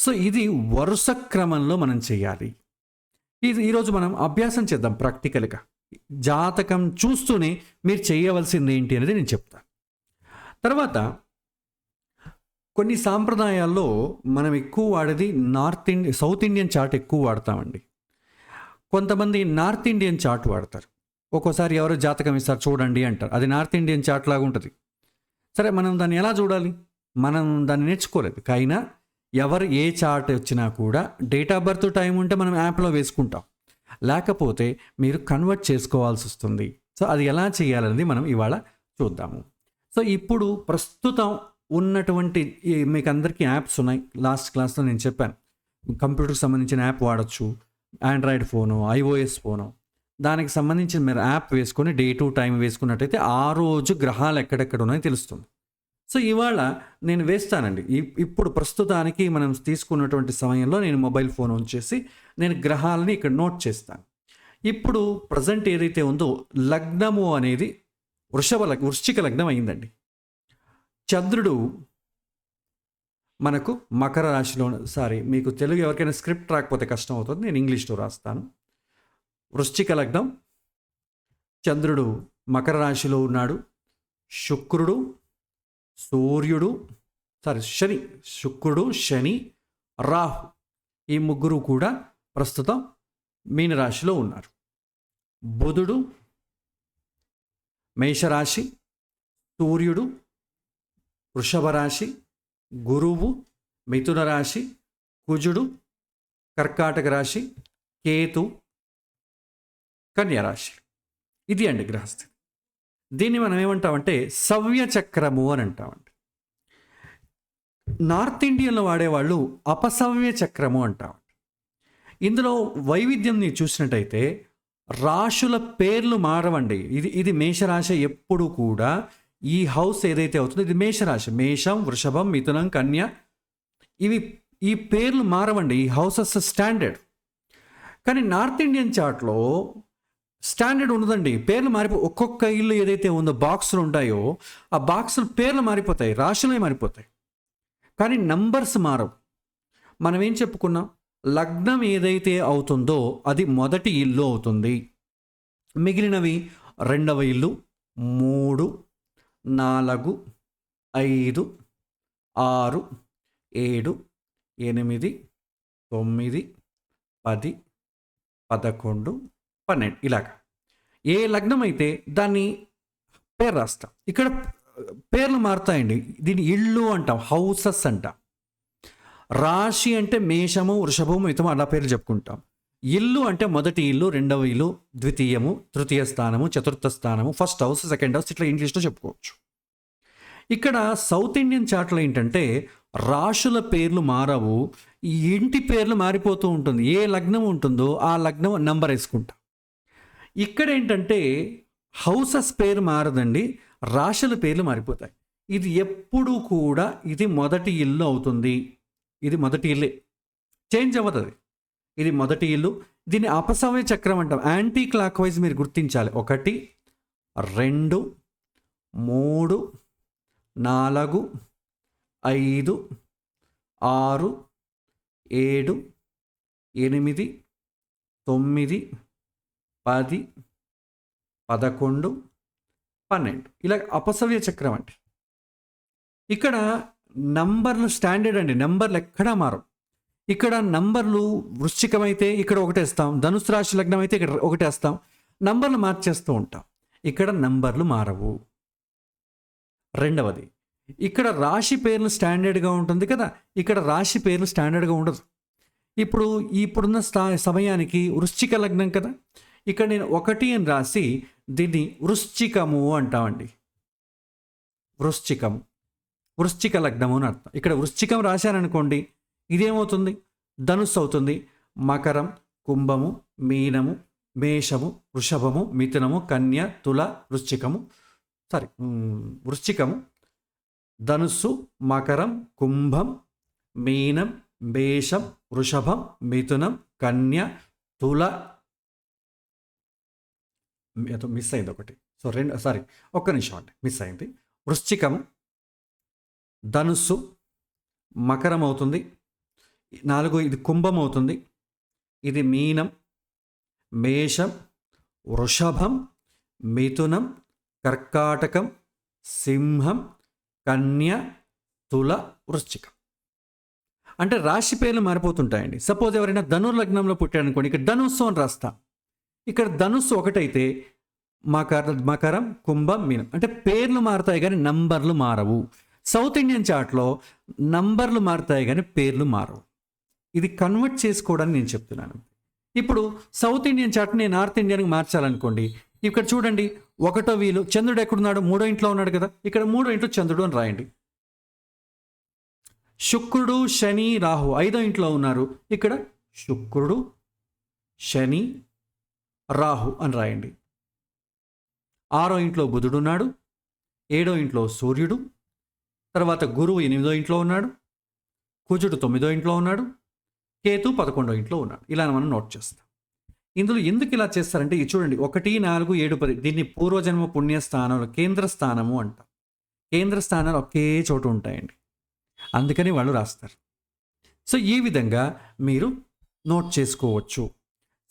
సో ఇది వరుస క్రమంలో మనం చేయాలి. ఈరోజు మనం అభ్యాసం చేద్దాం ప్రాక్టికల్గా. జాతకం చూస్తూనే మీరు చేయవలసింది ఏంటి అనేది నేను చెప్తాను. తర్వాత కొన్ని సాంప్రదాయాల్లో మనం ఎక్కువ వాడేది సౌత్ ఇండియన్ చార్ట్ ఎక్కువ వాడతామండి. కొంతమంది నార్త్ ఇండియన్ చార్ట్ వాడతారు. ఒక్కోసారి ఎవరో జాతకం ఇస్తారు చూడండి అంటారు, అది నార్త్ ఇండియన్ చార్ట్ లాగా ఉంటుంది. సరే, మనం దాన్ని ఎలా చూడాలి, మనం దాన్ని నేర్చుకోలేదు. అయినా ఎవరు ఏ చార్ట్ వచ్చినా కూడా డేట్ ఆఫ్ బర్త్ టైం ఉంటే మనం యాప్లో వేసుకుంటాం, లేకపోతే మీరు కన్వర్ట్ చేసుకోవాల్సి వస్తుంది. సో అది ఎలా చేయాలనేది మనం ఇవాళ చూద్దాము. సో ఇప్పుడు ప్రస్తుతం ఉన్నటువంటి మీకు అందరికీ యాప్స్ ఉన్నాయి. లాస్ట్ క్లాస్లో నేను చెప్పాను, కంప్యూటర్కి సంబంధించిన యాప్ వాడచ్చు, ఆండ్రాయిడ్ ఫోను, ఐఓఎస్ ఫోను, దానికి సంబంధించిన మీరు యాప్ వేసుకొని డే టు టైం వేసుకున్నట్టయితే ఆ రోజు గ్రహాలు ఎక్కడెక్కడ ఉన్నాయో తెలుస్తుంది. సో ఇవాళ నేను వేస్తానండి. ఇప్పుడు ప్రస్తుతానికి మనం తీసుకున్నటువంటి సమయంలో నేను మొబైల్ ఫోన్ ఉంచేసి నేను గ్రహాలని ఇక్కడ నోట్ చేస్తాను. ఇప్పుడు ప్రజెంట్ ఏదైతే ఉందో లగ్నము అనేది వృశ్చిక లగ్నం అయిందండి. చంద్రుడు మనకు మకర రాశిలో, మీకు తెలుగు ఎవరికైనా స్క్రిప్ట్ రాకపోతే కష్టం అవుతుంది, నేను ఇంగ్లీష్లో రాస్తాను. వృశ్చిక లగ్నం, చంద్రుడు మకర రాశిలో ఉన్నాడు. శుక్రుడు, సూర్యుడు, శుక్రుడు, శని, రాహు, ఈ ముగ్గురు కూడా ప్రస్తుతం మీనరాశిలో ఉన్నారు. బుధుడు మేషరాశి, సూర్యుడు వృషభ రాశి, గురువు మిథున రాశి, కుజుడు కర్కాటక రాశి, కేతు కన్యా రాశి. ఇది అండి గ్రహస్థితి. దీన్ని మనం ఏమంటామంటే సవ్య చక్రము అని అంటామండి. నార్త్ ఇండియన్లో వాడేవాళ్ళు అపసవ్య చక్రము అంటామండి. ఇందులో వైవిధ్యంని చూసినట్టయితే రాశుల పేర్లు మారవండి. ఇది మేషరాశి. ఎప్పుడు కూడా ఈ హౌస్ ఏదైతే అవుతుందో ఇది మేషరాశి. మేషం, వృషభం, మిథునం, కన్య, ఈ పేర్లు మారవండి. ఈ హౌసెస్ స్టాండర్డ్. కానీ నార్త్ ఇండియన్ చార్ట్లో స్టాండర్డ్ ఉండదండి. పేర్లు ఒక్కొక్క ఇల్లు ఏదైతే ఉందో బాక్సులు ఉంటాయో ఆ బాక్సులు పేర్లు మారిపోతాయి, రాశులే మారిపోతాయి, కానీ నంబర్స్ మారవు. మనం ఏం చెప్పుకున్నాం, లగ్నం ఏదైతే అవుతుందో అది మొదటి ఇల్లు అవుతుంది, మిగిలినవి రెండవ ఇల్లు, 3, 4, 5, 6, 7, 8, 9, 10, 11, 12 ఇలాగా. ఏ లగ్నం అయితే దాన్ని పేరు రాస్తాం. ఇక్కడ పేర్లు మారుతాయండి. దీన్ని ఇళ్ళు అంటాం, హౌసెస్ అంటాం. రాశి అంటే మేషము, వృషభము, మిథునము అలా పేర్లు చెప్పుకుంటాం. ఇల్లు అంటే మొదటి ఇల్లు, రెండవ ఇల్లు, ద్వితీయము, తృతీయ స్థానము, చతుర్థ స్థానము, ఫస్ట్ హౌస్, సెకండ్ హౌస్, ఇట్లా ఇంగ్లీష్లో చెప్పుకోవచ్చు. ఇక్కడ సౌత్ ఇండియన్ చార్ట్లో ఏంటంటే రాశుల పేర్లు మారవు, ఈ ఇంటి పేర్లు మారిపోతూ ఉంటుంది. ఏ లగ్నం ఉంటుందో ఆ లగ్నం నంబర్ వేసుకుంటాం. ఇక్కడ ఏంటంటే హౌసెస్ పేరు మారదండి, రాశుల పేర్లు మారిపోతాయి. ఇది ఎప్పుడు కూడా ఇది మొదటి ఇల్లు అవుతుంది. ఇది మొదటి ఇల్లే, చేంజ్ అవ్వదు. ఇది మొదటి ఇల్లు. దీన్ని అపసవ్య చక్రం అంటాం. యాంటీ క్లాక్ వైజ్ మీరు గుర్తించాలి. 1 2 3 4 5 6 7 8 9 10 11 12 ఇలా అపసవ్య చక్రం అంటే. ఇక్కడ నంబర్లు స్టాండర్డ్ అండి, నంబర్లు ఎక్కడా మారవు. ఇక్కడ నంబర్లు వృశ్చికం అయితే ఇక్కడ ఒకటేస్తాం, ధనుసు రాశి లగ్నం అయితే ఇక్కడ ఒకటేస్తాం, నంబర్లు మార్చేస్తూ ఉంటాం. ఇక్కడ నంబర్లు మారవు. రెండవది, ఇక్కడ రాశి పేర్లు స్టాండర్డ్గా ఉంటుంది కదా, ఇక్కడ రాశి పేర్లు స్టాండర్డ్గా ఉండదు. ఇప్పుడున్న సమయానికి వృశ్చిక లగ్నం కదా, ఇక్కడ నేను 1 అని రాసి దీన్ని వృశ్చికము అంటామండి. వృశ్చిక లగ్నము అని అర్థం. ఇక్కడ వృశ్చికం రాశాననుకోండి, ఇదేమవుతుంది? ధనుస్సు అవుతుంది. మకరం, కుంభము, మీనము, మేషము, వృషభము, మిథునము, కన్య, తుల, వృశ్చికము, ధనుస్సు, మకరం, కుంభం, మీనం, మేషం, వృషభం, మిథునం, కన్య, తుల. మిస్ అయింది ఒకటి. ఒక్క నిమిషం అండి, మిస్ అయింది. వృశ్చికము, ధనుస్సు, మకరం అవుతుంది. 4 ఇది కుంభం అవుతుంది. ఇది మీనం, మేషం, వృషభం, మిథునం, కర్కాటకం, సింహం, కన్య, తుల, వృశ్చికం. అంటే రాశి పేర్లు మారిపోతుంటాయండి. సపోజ్ ఎవరైనా ధనుర్లగ్నంలో పుట్టారనుకోండి, ఇక్కడ ధనుస్సు అని రాస్తా. ఇక్కడ ధనుస్సు ఒకటైతే మకరం, కుంభం, మీనం అంటే పేర్లు మారుతాయి కానీ నంబర్లు మారవు. సౌత్ ఇండియన్ చార్ట్లో నంబర్లు మారుతాయి కానీ పేర్లు మారవు. ఇది కన్వర్ట్ చేసుకోవడానికి నేను చెప్తున్నాను. ఇప్పుడు సౌత్ ఇండియన్ చార్ట్ నేను నార్త్ ఇండియన్కి మార్చాలనుకోండి, ఇక్కడ చూడండి, 1వ వీలు చంద్రుడు ఎక్కడున్నాడు? 3వ ఇంట్లో ఉన్నాడు కదా, ఇక్కడ 3వ ఇంట్లో చంద్రుడు అని రాయండి. శుక్రుడు, శని, రాహు 5వ ఇంట్లో ఉన్నారు. ఇక్కడ శుక్రుడు, శని, రాహు అని రాయండి. 6వ ఇంట్లో బుధుడు ఉన్నాడు. 7వ ఇంట్లో సూర్యుడు. తర్వాత గురువు 8వ ఇంట్లో ఉన్నాడు. కుజుడు 9వ ఇంట్లో ఉన్నాడు. కేతు 11వ ఇంట్లో ఉన్నాడు. ఇలా మనం నోట్ చేస్తాం. ఇందులో ఎందుకు ఇలా చేస్తారంటే ఇది చూడండి, 1 4 7 10 దీన్ని పూర్వజన్మ పుణ్యస్థానాలు, కేంద్ర స్థానము అంటాం. కేంద్ర స్థానాలు ఒకే చోటు ఉంటాయండి, అందుకని వాళ్ళు రాస్తారు. సో ఈ విధంగా మీరు నోట్ చేసుకోవచ్చు.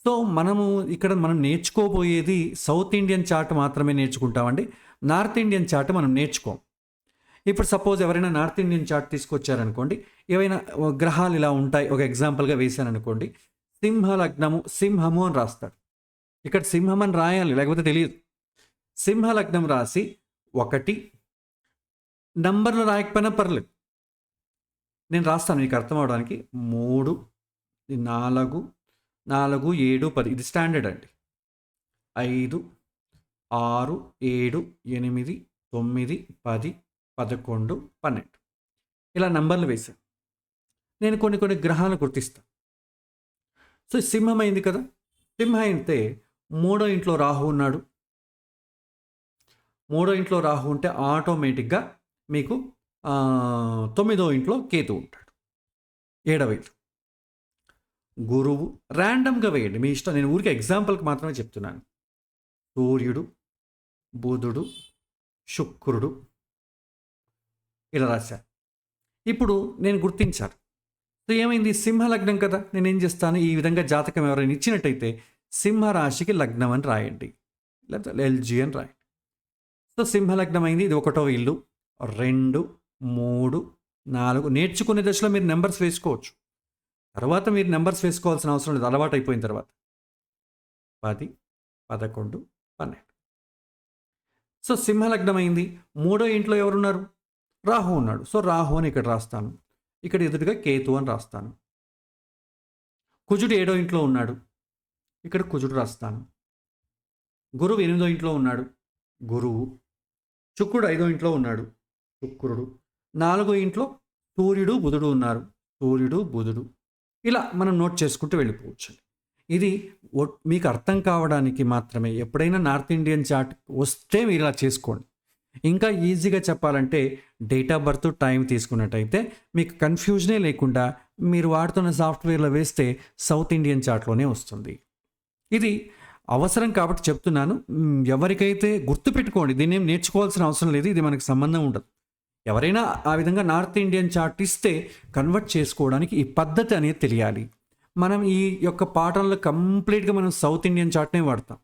సో మనం నేర్చుకోబోయేది సౌత్ ఇండియన్ చార్ట్ మాత్రమే నేర్చుకుంటామండి. నార్త్ ఇండియన్ చార్ట్ మనం నేర్చుకోం. ఇప్పుడు సపోజ్ ఎవరైనా నార్త్ ఇండియన్ చార్ట్ తీసుకొచ్చారనుకోండి, ఏవైనా గ్రహాలు ఇలా ఉంటాయి, ఒక ఎగ్జాంపుల్గా వేశాననుకోండి, సింహ లగ్నము, సింహము అని రాస్తాడు. ఇక్కడ సింహం అని రాయాలి, లేకపోతే తెలియదు. సింహ లగ్నం రాసి 1 నంబర్లు రాయకపోయినా పర్లేదు, నేను రాస్తాను మీకు అర్థం అవడానికి. 3 4 7 10 ఇది స్టాండర్డ్ అండి. 5 6 7 8 9 10 11 12 ఇలా నంబర్లు వేశాను. నేను కొన్ని గ్రహాలను గుర్తిస్తాను. సో సింహం అయింది కదా, సింహం అయితే 3వ ఇంట్లో రాహు ఉన్నాడు. 3వ ఇంట్లో రాహు ఉంటే ఆటోమేటిక్గా మీకు 9వ ఇంట్లో కేతు ఉంటాడు. 7వ ఇల్లు గురువు. ర్యాండమ్గా వేయండి, మీ ఇష్టం, నేను ఊరికి ఎగ్జాంపుల్కి మాత్రమే చెప్తున్నాను. సూర్యుడు, బుధుడు, శుక్రుడు ఇలా రాశాను. ఇప్పుడు నేను గుర్తించాను. సో ఏమైంది? సింహలగ్నం కదా, నేను ఏం చేస్తాను, ఈ విధంగా జాతకం ఎవరైనా ఇచ్చినట్టయితే సింహరాశికి లగ్నం అని రాయండి, లేదా ఎల్జీ అని రాయండి. సో సింహలగ్నం అయింది. ఇది 1వ ఇల్లు. 2 3 4 నేర్చుకునే దశలో మీరు నెంబర్స్ వేసుకోవచ్చు. తర్వాత మీరు నెంబర్స్ వేసుకోవాల్సిన అవసరం లేదు, అలవాటు అయిపోయిన తర్వాత. 10 11 12. సో సింహలగ్నం అయింది. 3వ ఇంట్లో ఎవరున్నారు? రాహు ఉన్నాడు. సో రాహు అని ఇక్కడ రాస్తాను. ఇక్కడ ఎదురుగా కేతు అని రాస్తాను. కుజుడు 7వ ఇంట్లో ఉన్నాడు. ఇక్కడ కుజుడు రాస్తాను. గురువు 8వ ఇంట్లో ఉన్నాడు. గురువు. శుక్రుడు 5వ ఇంట్లో ఉన్నాడు. శుక్రుడు. 4వ ఇంట్లో సూర్యుడు బుధుడు ఉన్నారు, సూర్యుడు బుధుడు, ఇలా మనం నోట్ చేసుకుంటూ వెళ్ళిపోవచ్చు. ఇది మీకు అర్థం కావడానికి మాత్రమే. ఎప్పుడైనా నార్త్ ఇండియన్ చార్ట్ వస్తే మీరు ఇలా చేసుకోండి. ఇంకా ఈజీగా చెప్పాలంటే డేట్ ఆఫ్ బర్త్ టైం తీసుకున్నట్టయితే మీకు కన్ఫ్యూజనే లేకుండా మీరు వాడుతున్న సాఫ్ట్వేర్లో వేస్తే సౌత్ ఇండియన్ చార్ట్లోనే వస్తుంది. ఇది అవసరం కాబట్టి చెప్తున్నాను. ఎవరికైతే గుర్తుపెట్టుకోండి, దీన్ని ఏం నేర్చుకోవాల్సిన అవసరం లేదు, ఇది మనకు సంబంధం ఉండదు. ఎవరైనా ఆ విధంగా నార్త్ ఇండియన్ చార్ట్ ఇస్తే కన్వర్ట్ చేసుకోవడానికి ఈ పద్ధతి అనేది తెలియాలి. మనం ఈ యొక్క పాఠంలో కంప్లీట్గా మనం సౌత్ ఇండియన్ చార్ట్నే వాడతాం.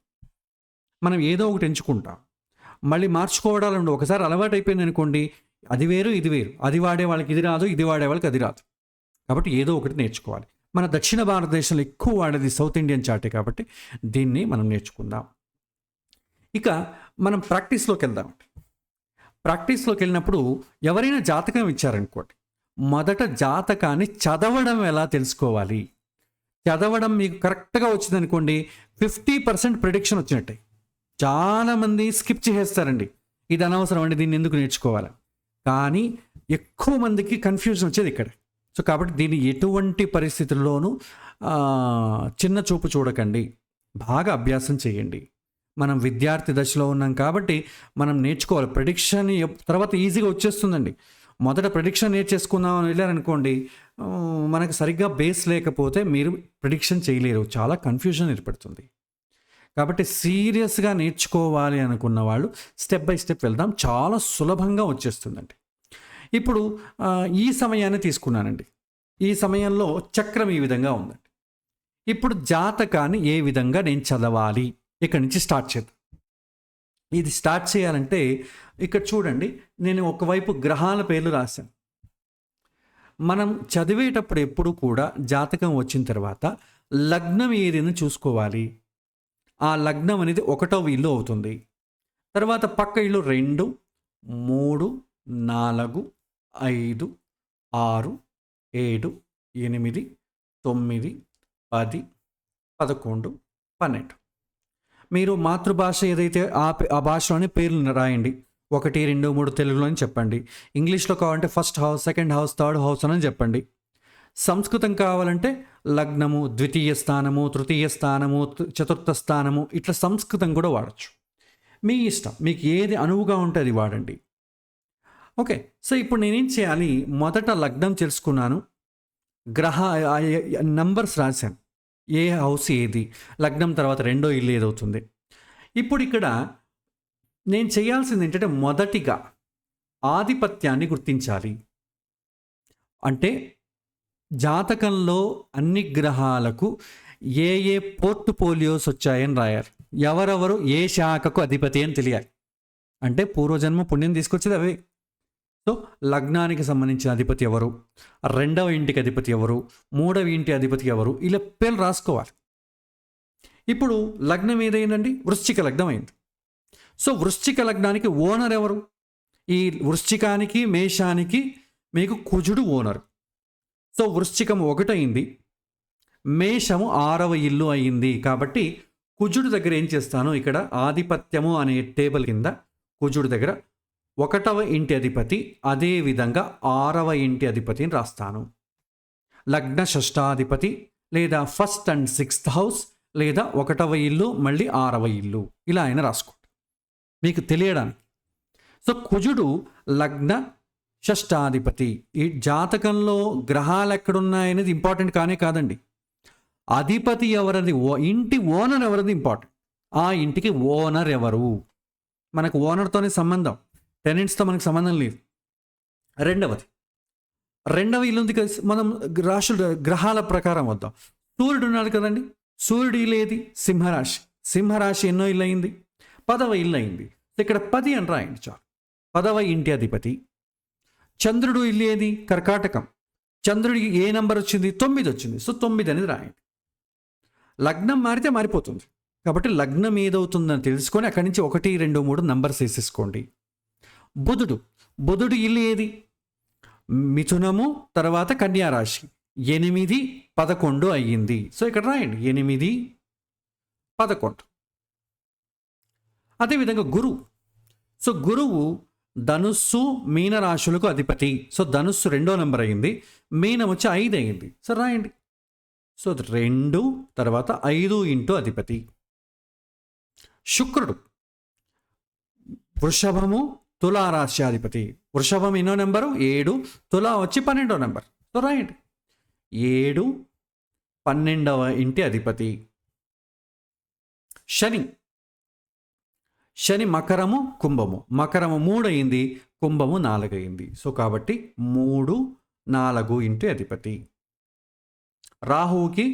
మనం ఏదో ఒకటి ఎంచుకుంటాం, మళ్ళీ మార్చుకోవడాలండి. ఒకసారి అలవాటు అయిపోయింది అనుకోండి, అది వేరు ఇది వేరు, అది వాడే వాళ్ళకి ఇది రాదు, ఇది వాడే వాళ్ళకి అది రాదు. కాబట్టి ఏదో ఒకటి నేర్చుకోవాలి. మన దక్షిణ భారతదేశంలో ఎక్కువ వాడేది సౌత్ ఇండియన్ చార్టే కాబట్టి దీన్ని మనం నేర్చుకుందాం. ఇక మనం ప్రాక్టీస్లోకి వెళ్దామండి. ప్రాక్టీస్లోకి వెళ్ళినప్పుడు ఎవరైనా జాతకం ఇచ్చారనుకోండి, మొదట జాతకాన్ని చదవడం ఎలా తెలుసుకోవాలి. చదవడం మీకు కరెక్ట్గా వచ్చిందనుకోండి, 50% ప్రిడిక్షన్ వచ్చినట్టే. చాలామంది స్కిప్ చేసేస్తారండి, ఇది అనవసరం అండి, దీన్ని ఎందుకు నేర్చుకోవాలి. కానీ ఎక్కువ మందికి కన్ఫ్యూజన్ వచ్చేది ఇక్కడ. సో కాబట్టి దీన్ని ఎటువంటి పరిస్థితుల్లోనూ చిన్న చూపు చూడకండి, బాగా అభ్యాసం చేయండి. మనం విద్యార్థి దశలో ఉన్నాం కాబట్టి మనం నేర్చుకోవాలి. ప్రిడిక్షన్ తర్వాత ఈజీగా వచ్చేస్తుందండి. మొదట ప్రిడిక్షన్ నేర్చేసుకుందాం అని వెళ్ళారనుకోండి, మనకు సరిగ్గా బేస్ లేకపోతే మీరు ప్రిడిక్షన్ చేయలేరు, చాలా కన్ఫ్యూజన్ ఏర్పడుతుంది. కాబట్టి సీరియస్గా నేర్చుకోవాలి అనుకున్న వాళ్ళు స్టెప్ బై స్టెప్ వెళ్దాం, చాలా సులభంగా వచ్చేస్తుందండి. ఇప్పుడు ఈ సమయాన్ని తీసుకున్నానండి. ఈ సమయంలో చక్రం ఈ విధంగా ఉందండి. ఇప్పుడు జాతకాన్ని ఏ విధంగా నేను చదవాలి, ఇక్కడి నుంచి స్టార్ట్ చేద్దాం. ఇది స్టార్ట్ చేయాలంటే ఇక్కడ చూడండి, నేను ఒకవైపు గ్రహాల పేర్లు రాశాను. మనం చదివేటప్పుడు ఎప్పుడు కూడా జాతకం వచ్చిన తర్వాత లగ్నం ఏదైనా చూసుకోవాలి. ఆ లగ్నం అనేది 1వ ఇల్లు అవుతుంది. తర్వాత పక్క ఇల్లు 2, 3, 4, 5, 6, 7, 8, 9, 10, 11, 12. మీరు మాతృభాష ఏదైతే ఆ భాషలోనే పేర్లు రాయండి. 1, 2, 3 తెలుగులోని చెప్పండి. ఇంగ్లీష్లో కావాలంటే first house, second house, third house అని చెప్పండి. సంస్కృతం కావాలంటే లగ్నము, ద్వితీయ స్థానము, తృతీయ స్థానము, చతుర్థ స్థానము, ఇట్లా సంస్కృతం కూడా వాడచ్చు. మీ ఇష్టం, మీకు ఏది అనువుగా ఉంటే అది వాడండి. ఓకే, సో ఇప్పుడు నేనేం చేయాలి, మొదట లగ్నం తెలుసుకున్నాను, గ్రహ నంబర్స్ రాశాను, ఏ హౌస్ ఏది, లగ్నం తర్వాత 2వ ఇల్లు ఏదవుతుంది. ఇప్పుడు ఇక్కడ నేను చేయాల్సింది ఏంటంటే మొదటిగా ఆధిపత్యాన్ని గుర్తించాలి. అంటే జాతకంలో అన్ని గ్రహాలకు ఏ ఏ పోర్ట్ఫోలియోస్ వచ్చాయని రాయాలి. ఎవరెవరు ఏ శాఖకు అధిపతి అని తెలియాలి. అంటే పూర్వజన్మ పుణ్యం తీసుకొచ్చేది అవే. సో లగ్నానికి సంబంధించిన అధిపతి ఎవరు, 2వ ఇంటికి అధిపతి ఎవరు, 3వ ఇంటి అధిపతి ఎవరు, ఇలా పేర్లు రాసుకోవాలి. ఇప్పుడు లగ్నం ఏదైందండి, వృశ్చిక లగ్నం అయింది. సో వృశ్చిక లగ్నానికి ఓనర్ ఎవరు, ఈ వృశ్చికానికి మేషానికి మీకు కుజుడు ఓనర్. సో వృశ్చికం 1 అయింది, మేషము 6వ ఇల్లు అయింది. కాబట్టి కుజుడు దగ్గర ఏం చేస్తాను, ఇక్కడ ఆధిపత్యము అనే టేబుల్ కింద కుజుడు దగ్గర 1వ ఇంటి అధిపతి, అదేవిధంగా 6వ ఇంటి అధిపతిని రాస్తాను. లగ్న షష్టాధిపతి లేదా ఫస్ట్ అండ్ 6th హౌస్ లేదా 1వ ఇల్లు మళ్ళీ 6వ ఇల్లు, ఇలా అయినా రాసుకోండి మీకు తెలియడానికి. సో కుజుడు లగ్న షష్టాధిపతి. ఈ జాతకంలో గ్రహాలు ఎక్కడున్నాయనేది ఇంపార్టెంట్ కానే కాదండి, అధిపతి ఎవరది, ఇంటి ఓనర్ ఎవరది ఇంపార్టెంట్. ఆ ఇంటికి ఓనర్ ఎవరు, మనకు ఓనర్తోనే సంబంధం, టెనెంట్స్తో మనకు సంబంధం లేదు. 2వ ఇల్లు ఉంది కదా, మనం రాశుల గ్రహాల ప్రకారం వద్దాం. సూర్యుడు ఉన్నాడు కదండి, సూర్యుడు ఇల్లు ఏది, సింహరాశి. సింహరాశి ఎన్నో ఇల్లు అయింది, 10వ ఇల్లు అయింది. ఇక్కడ 10 అని రాయండి చాలు, 10వ ఇంటి అధిపతి. చంద్రుడు ఇల్లు ఏది, కర్కాటకం. చంద్రుడికి ఏ నంబర్ వచ్చింది, 9 వచ్చింది. సో 9 అనేది రాయండి. లగ్నం మారితే మారిపోతుంది కాబట్టి లగ్నం ఏదవుతుందని తెలుసుకొని అక్కడి నుంచి 1, 2, 3 నంబర్స్ వేసేసుకోండి. బుధుడు ఇల్లు ఏది, మిథునము, తర్వాత కన్యారాశి. 8, 11 అయ్యింది. సో ఇక్కడ రాయండి 8, 11. అదేవిధంగా గురువు. సో గురువు ధనుస్సు మీన రాశులకు అధిపతి. సో ధనుస్సు 2వ నెంబర్ అయింది, మీనం వచ్చి 5 అయింది. సో రాయండి. సో 2 తర్వాత 5 ఇంటూ అధిపతి. శుక్రుడు వృషభము తులా రాశ్యాధిపతి. వృషభం ఎన్నో నెంబరు 7, తులా వచ్చి 12వ నెంబర్. సో రాయండి. 7 12వ ఇంటి అధిపతి. శని మకరము కుంభము. మకరము 3 అయింది, కుంభము 4 అయింది. సో కాబట్టి 3 4 ఇంటి అధిపతి. రాహువుకి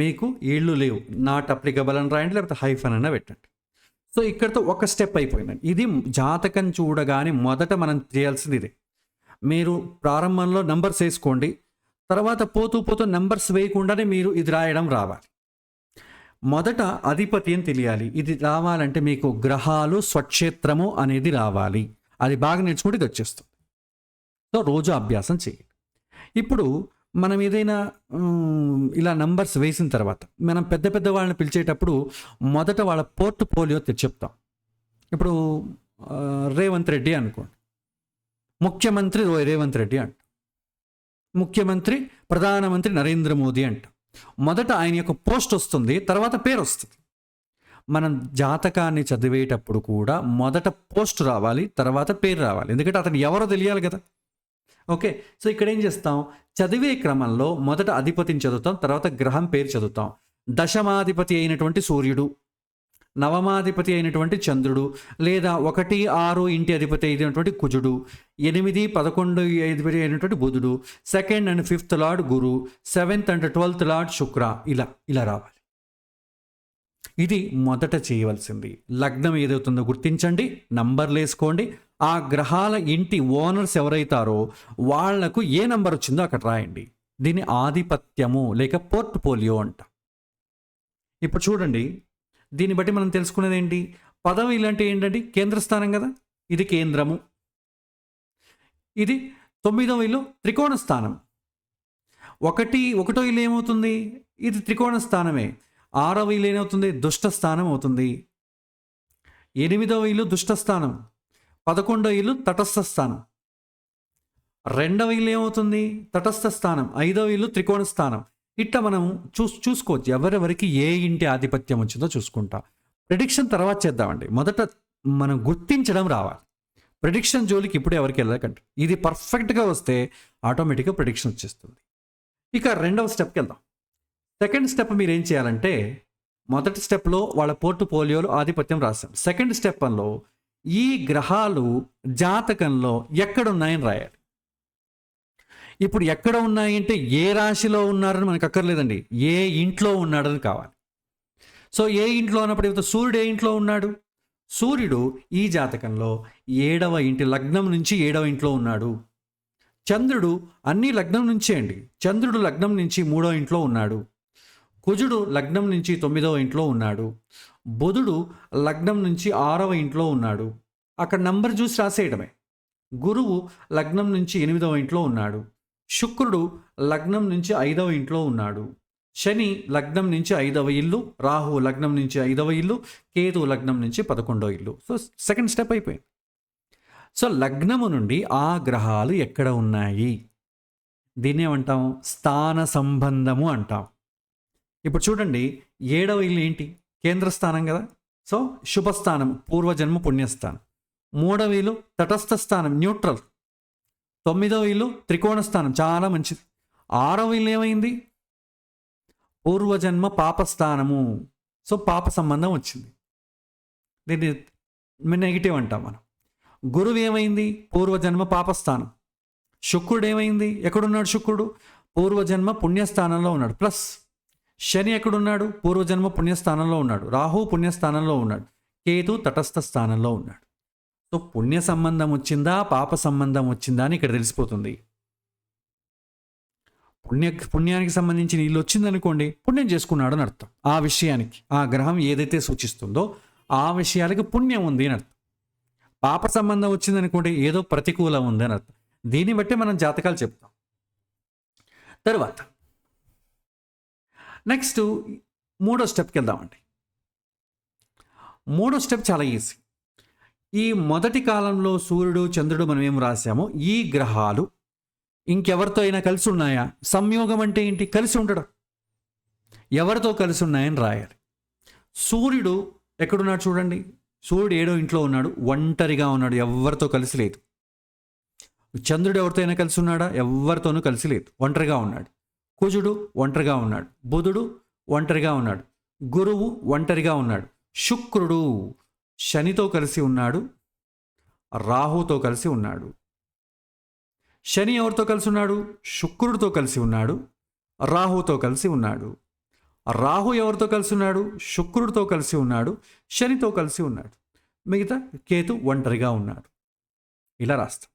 మీకు ఇళ్ళు లేవు, నాట్ అప్లికబుల్ అని రాయండి, లేకపోతే హైఫన్ అన్న పెట్టండి. సో ఇక్కడితో ఒక స్టెప్ అయిపోయిందండి. ఇది జాతకం చూడగానే మొదట మనం చేయాల్సింది ఇదే. మీరు ప్రారంభంలో నంబర్స్ వేసుకోండి, తర్వాత పోతూ పోతూ నెంబర్స్ వేయకుండానే మీరు ఇది రాయడం రావాలి. మొదట అధిపతి అని తెలియాలి. ఇది రావాలంటే మీకు గ్రహాలు స్వక్షేత్రము అనేది రావాలి. అది బాగా నేర్చుకుంటే ఇది వచ్చేస్తుంది. సో రోజు అభ్యాసం చేయండి. ఇప్పుడు మనం ఏదైనా ఇలా నంబర్స్ వేసిన తర్వాత మనం పెద్ద పెద్ద వాళ్ళని పిలిచేటప్పుడు మొదట వాళ్ళ పోర్ట్ఫోలియో చెప్తాం. ఇప్పుడు రేవంత్ రెడ్డి అనుకోండి, ముఖ్యమంత్రి రేవంత్ రెడ్డి అంట, ముఖ్యమంత్రి ప్రధానమంత్రి నరేంద్ర మోదీ అంట. మొదట ఆయన యొక్క పోస్ట్ వస్తుంది, తర్వాత పేరు వస్తుంది. మనం జాతకాన్ని చదివేటప్పుడు కూడా మొదట పోస్ట్ రావాలి, తర్వాత పేరు రావాలి. ఎందుకంటే అతను ఎవరో తెలియాలి కదా. ఓకే, సో ఇక్కడ ఏం చేస్తాం, చదివే క్రమంలో మొదట అధిపతిని చదువుతాం, తర్వాత గ్రహం పేరు చదువుతాం. దశమాధిపతి అయినటువంటి సూర్యుడు, నవమాధిపతి అయినటువంటి చంద్రుడు, లేదా 1 6 ఇంటి అధిపతి అయినటువంటి కుజుడు, 8 11 అధిపతి అయినటువంటి బుధుడు, 2nd and 5th lord Guru, 7th and 12th lord శుక్ర. ఇలా రావాలి. ఇది మొదట చేయవలసింది. లగ్నం ఏదవుతుందో గుర్తించండి, నంబర్లు వేసుకోండి. ఆ గ్రహాల ఇంటి ఓనర్స్ ఎవరైతారో వాళ్లకు ఏ నంబర్ వచ్చిందో అక్కడ రాయండి. దీన్ని ఆధిపత్యము లేక పోర్ట్ఫోలియో అంట. ఇప్పుడు చూడండి, దీన్ని బట్టి మనం తెలుసుకునేది ఏంటి, పదవి ఇలాంటి ఏంటండి, కేంద్రస్థానం కదా, ఇది కేంద్రము. ఇది 9వ ఇల్లు త్రికోణ స్థానం. 1వ ఇల్లు ఏమవుతుంది, ఇది త్రికోణ స్థానమే. 6వ ఇల్లు ఏమవుతుంది, దుష్ట స్థానం అవుతుంది. 8వ ఇల్లు దుష్ట స్థానం. 11వ ఇల్లు తటస్థ స్థానం. 2వ ఇల్లు ఏమవుతుంది, తటస్థ స్థానం. 5వ ఇల్లు త్రికోణ స్థానం. ఇట్లా మనం చూసుకోవచ్చు ఎవరెవరికి ఏ ఇంటి ఆధిపత్యం వచ్చిందో చూసుకుంటా. ప్రిడిక్షన్ తర్వాత చేద్దామండి, మొదట మనం గుర్తించడం రావాలి. ప్రిడిక్షన్ జోలికి ఇప్పుడు ఎవరికి వెళ్ళకండి. ఇది పర్ఫెక్ట్గా వస్తే ఆటోమేటిక్గా ప్రిడిక్షన్ వచ్చేస్తుంది. ఇక 2వ స్టెప్కి వెళ్దాం. 2nd స్టెప్ మీరు ఏం చేయాలంటే, మొదటి స్టెప్లో వాళ్ళ పోర్ట్ఫోలియోలో ఆధిపత్యం రాశాం. 2nd స్టెప్లో ఈ గ్రహాలు జాతకంలో ఎక్కడున్నాయని రాయాలి. ఇప్పుడు ఎక్కడ ఉన్నాయి అంటే ఏ రాశిలో ఉన్నారని మనకు అక్కర్లేదండి, ఏ ఇంట్లో ఉన్నాడని కావాలి. సో ఏ ఇంట్లో అన్నప్పుడు ఇప్పుడు సూర్యుడు ఏ ఇంట్లో ఉన్నాడు, సూర్యుడు ఈ జాతకంలో 7వ ఇంటి లగ్నం నుంచి 7వ ఇంట్లో ఉన్నాడు. చంద్రుడు అన్ని లగ్నం నుంచే అండి, చంద్రుడు లగ్నం నుంచి 3వ ఇంట్లో ఉన్నాడు. కుజుడు లగ్నం నుంచి 9వ ఇంట్లో ఉన్నాడు. బుధుడు లగ్నం నుంచి 6వ ఇంట్లో ఉన్నాడు. అక్కడ నంబర్ చూసి రాసేయడమే. గురువు లగ్నం నుంచి 8వ ఇంట్లో ఉన్నాడు. శుక్రుడు లగ్నం నుంచి 5వ ఇంట్లో ఉన్నాడు. శని లగ్నం నుంచి 5వ ఇల్లు, రాహు లగ్నం నుంచి 5వ ఇల్లు, కేతు లగ్నం నుంచి 11వ ఇల్లు. సో 2nd స్టెప్ అయిపోయింది. సో లగ్నము నుండి ఆ గ్రహాలు ఎక్కడ ఉన్నాయి, దీన్ని ఏమంటాం, స్థాన సంబంధము అంటాం. ఇప్పుడు చూడండి, 7వ ఇల్లు ఏంటి, కేంద్రస్థానం కదా. సో శుభస్థానం, పూర్వజన్మ పుణ్యస్థానం. 3వ ఇల్లు తటస్థ స్థానం, న్యూట్రల్. 9వ ఇల్లు త్రికోణ స్థానం, చాలా మంచిది. 6వ ఇల్లు ఏమైంది, పూర్వజన్మ పాపస్థానము. సో పాప సంబంధం వచ్చింది, దీన్ని నెగిటివ్ అంటాం మనం. గురువు ఏమైంది, పూర్వజన్మ పాపస్థానం. శుక్రుడు ఏమైంది, ఎక్కడున్నాడు శుక్రుడు, పూర్వజన్మ పుణ్యస్థానంలో ఉన్నాడు, ప్లస్. శని ఎక్కడున్నాడు, పూర్వజన్మ పుణ్యస్థానంలో ఉన్నాడు. రాహు పుణ్యస్థానంలో ఉన్నాడు. కేతు తటస్థ స్థానంలో ఉన్నాడు. సో పుణ్య సంబంధం వచ్చిందా పాప సంబంధం వచ్చిందా అని ఇక్కడ తెలిసిపోతుంది. పుణ్యానికి సంబంధించిన ఇల్లు వచ్చిందనుకోండి, పుణ్యం చేసుకున్నాడు అని అర్థం. ఆ విషయానికి ఆ గ్రహం ఏదైతే సూచిస్తుందో ఆ విషయాలకి పుణ్యం ఉంది అని అర్థం. పాప సంబంధం వచ్చిందనుకోండి, ఏదో ప్రతికూలం ఉంది అని అర్థం. దీన్ని బట్టి మనం జాతకాలు చెప్తాం. తర్వాత నెక్స్ట్ 3వ స్టెప్కి వెళ్దామండి. 3వ స్టెప్ చాలా ఈజీ. ఈ మొదటి కాలంలో సూర్యుడు చంద్రుడు మనం ఏం రాసామో ఈ గ్రహాలు ఇంకెవరితో అయినా కలిసి ఉన్నాయా? సంయోగం అంటే ఏంటి? కలిసి ఉండడం. ఎవరితో కలిసి ఉన్నాయని రాయాలి. సూర్యుడు ఎక్కడున్నాడు చూడండి. సూర్యుడు 7వ ఇంట్లో ఉన్నాడు, ఒంటరిగా ఉన్నాడు, ఎవరితో కలిసి లేదు. చంద్రుడు ఎవరితో అయినా కలిసి ఉన్నాడా? ఎవరితోనూ కలిసి లేదు, ఒంటరిగా ఉన్నాడు. కుజుడు ఒంటరిగా ఉన్నాడు, బుధుడు ఒంటరిగా ఉన్నాడు, గురువు ఒంటరిగా ఉన్నాడు, శుక్రుడు శనితో కలిసి ఉన్నాడు, రాహుతో కలిసి ఉన్నాడు. శని ఎవరితో కలిసి ఉన్నాడు? శుక్రుడితో కలిసి ఉన్నాడు, రాహుతో కలిసి ఉన్నాడు. రాహు ఎవరితో కలిసి ఉన్నాడు? శుక్రుడితో కలిసి ఉన్నాడు, శనితో కలిసి ఉన్నాడు. మిగతా కేతు ఒంటరిగా ఉన్నాడు. ఇలా రాస్తాం.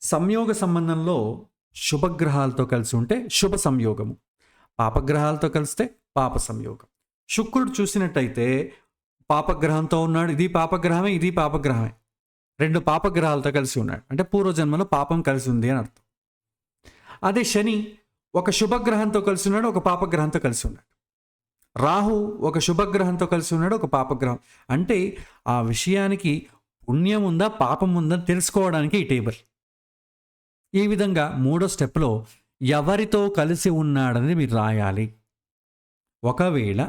సంయోగ సంబంధంలో శుభగ్రహాలతో కలిసి ఉంటే శుభ సంయోగము, పాపగ్రహాలతో కలిస్తే పాప సంయోగం. శుక్రుడు చూసినట్టయితే పాపగ్రహంతో ఉన్నాడు, ఇది పాపగ్రహమే, ఇది పాపగ్రహమే. 2 పాపగ్రహాలతో కలిసి ఉన్నాడు అంటే పూర్వజన్మలో పాపం కలిసి ఉంది అని అర్థం. అదే శని ఒక శుభగ్రహంతో కలిసి ఉన్నాడు, ఒక పాపగ్రహంతో కలిసి ఉన్నాడు. రాహు ఒక శుభగ్రహంతో కలిసి ఉన్నాడు, ఒక పాపగ్రహం. అంటే ఆ విషయానికి పుణ్యం ఉందా పాపం ఉందా తెలుసుకోవడానికి ఈ టేబుల్. ఈ విధంగా 3వ స్టెప్లో ఎవరితో కలిసి ఉన్నాడని మీరు రాయాలి. ఒకవేళ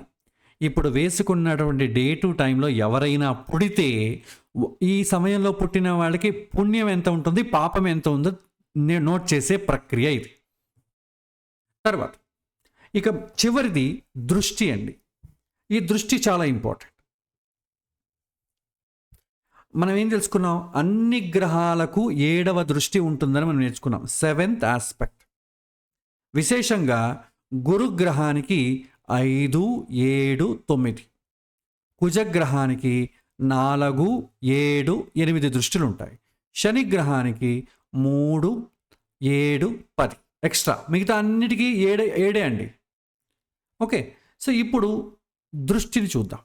ఇప్పుడు వేసుకున్నటువంటి డే టు టైంలో ఎవరైనా పుడితే ఈ సమయంలో పుట్టిన వాళ్ళకి పుణ్యం ఎంత ఉంటుంది, పాపం ఎంత ఉందో నోట్ చేసే ప్రక్రియ ఇది. తర్వాత ఇక చివరిది దృష్టి అండి. ఈ దృష్టి చాలా ఇంపార్టెంట్. మనం ఏం తెలుసుకున్నాం? అన్ని గ్రహాలకు 7వ దృష్టి ఉంటుందని మనం నేర్చుకున్నాం, 7th ఆస్పెక్ట్. విశేషంగా గురుగ్రహానికి 5, 7, 9, కుజగ్రహానికి 4, 7, 8 దృష్టిలు ఉంటాయి. శనిగ్రహానికి 3, 7, 10 ఎక్స్ట్రా. మిగతా అన్నిటికీ 7 అండి. ఓకే, సో ఇప్పుడు దృష్టిని చూద్దాం.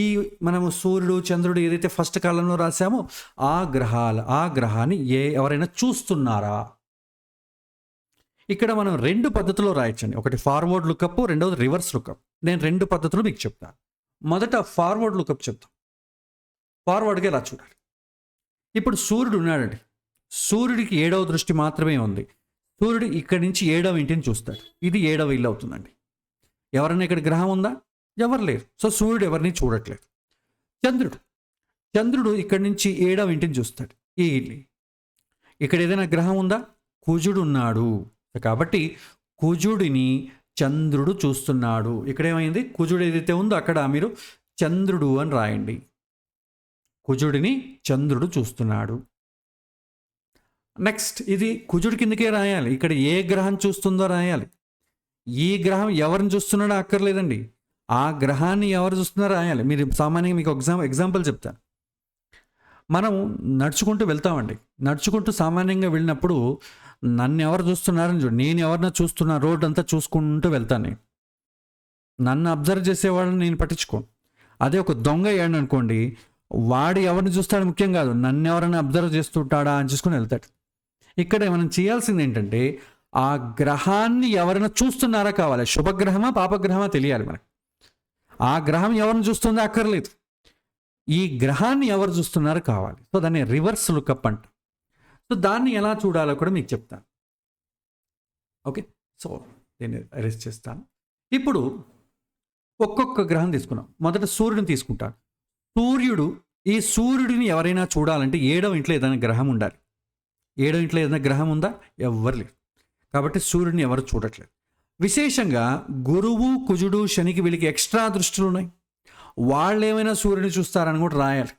ఈ మనము సూర్యుడు చంద్రుడు ఏదైతే ఫస్ట్ కాలంలో రాసామో ఆ గ్రహాన్ని ఎవరైనా చూస్తున్నారా? ఇక్కడ మనం 2 పద్ధతుల్లో రాయొచ్చండి. ఒకటి ఫార్వర్డ్ లుకప్, రెండవది రివర్స్ లుకప్. నేను 2 పద్ధతులు మీకు చెప్తాను. మొదట ఫార్వర్డ్ లుకప్ చెప్తాం. ఫార్వర్డ్గా ఇలా చూడాలి. ఇప్పుడు సూర్యుడు ఉన్నాడండి. సూర్యుడికి 7వ దృష్టి మాత్రమే ఉంది. సూర్యుడు ఇక్కడి నుంచి 7వ ఇంటిని చూస్తాడు. ఇది 7వ ఇల్లు అవుతుందండి. ఎవరైనా ఇక్కడ గ్రహం ఉందా? ఎవరు లేరు. సో సూర్యుడు ఎవరిని చూడట్లేదు. చంద్రుడు ఇక్కడి నుంచి 7వ ఇంటిని చూస్తాడు, ఈ ఇల్లు. ఇక్కడ ఏదైనా గ్రహం ఉందా? కుజుడు ఉన్నాడు. కాబట్టి కుజుడిని చంద్రుడు చూస్తున్నాడు. ఇక్కడ ఏమైంది? కుజుడు ఏదైతే ఉందో అక్కడ మీరు చంద్రుడు అని రాయండి. కుజుడిని చంద్రుడు చూస్తున్నాడు. నెక్స్ట్ ఇది కుజుడి కిందకే రాయాలి. ఇక్కడ ఏ గ్రహం చూస్తుందో రాయాలి. ఈ గ్రహం ఎవరిని చూస్తున్నాడో అక్కర్లేదండి, ఆ గ్రహాన్ని ఎవరు చూస్తున్నారో రాయాలి. మీరు సామాన్యంగా మీకు ఎగ్జాంపుల్ చెప్తాను. మనం నడుచుకుంటూ వెళ్తామండి. నడుచుకుంటూ సామాన్యంగా వెళ్ళినప్పుడు నన్ను ఎవరు చూస్తున్నారని చూడు, నేను ఎవరిన చూస్తున్నా, రోడ్ అంతా చూసుకుంటూ వెళ్తాను. నేను నన్ను అబ్జర్వ్ చేసేవాళ్ళని నేను పట్టించుకోను. అదే ఒక దొంగ అయ్యాడు అనుకోండి, వాడు ఎవరిని చూస్తాడు ముఖ్యం కాదు, నన్ను ఎవరైనా అబ్జర్వ్ చేస్తుంటాడా అని చూసుకుని వెళ్తాడు. ఇక్కడ మనం చేయాల్సింది ఏంటంటే ఆ గ్రహాన్ని ఎవరైనా చూస్తున్నారా కావాలి. శుభగ్రహమా పాపగ్రహమా తెలియాలి మనకి. ఆ గ్రహం ఎవరిని చూస్తుందో అక్కర్లేదు, ఈ గ్రహాన్ని ఎవరు చూస్తున్నారో కావాలి. సో దాన్ని రివర్స్ లుకప్ అంట. సో దాన్ని ఎలా చూడాలో కూడా మీకు చెప్తాను. ఓకే, సో నేను అరెస్ట్ చేస్తాను. ఇప్పుడు ఒక్కొక్క గ్రహం తీసుకున్నాం. మొదట సూర్యుడిని తీసుకుంటాను. ఈ సూర్యుడిని ఎవరైనా చూడాలంటే 7వ ఇంట్లో ఏదైనా గ్రహం ఉండాలి. 7వ ఇంట్లో ఏదైనా గ్రహం ఉందా? ఎవ్వరు లేరు. కాబట్టి సూర్యుడిని ఎవరు చూడట్లేదు. విశేషంగా గురువు కుజుడు శనికి వీళ్ళకి ఎక్స్ట్రా దృష్టిలు ఉన్నాయి. వాళ్ళు ఏమైనా సూర్యుని చూస్తారని కూడా రాయాలి.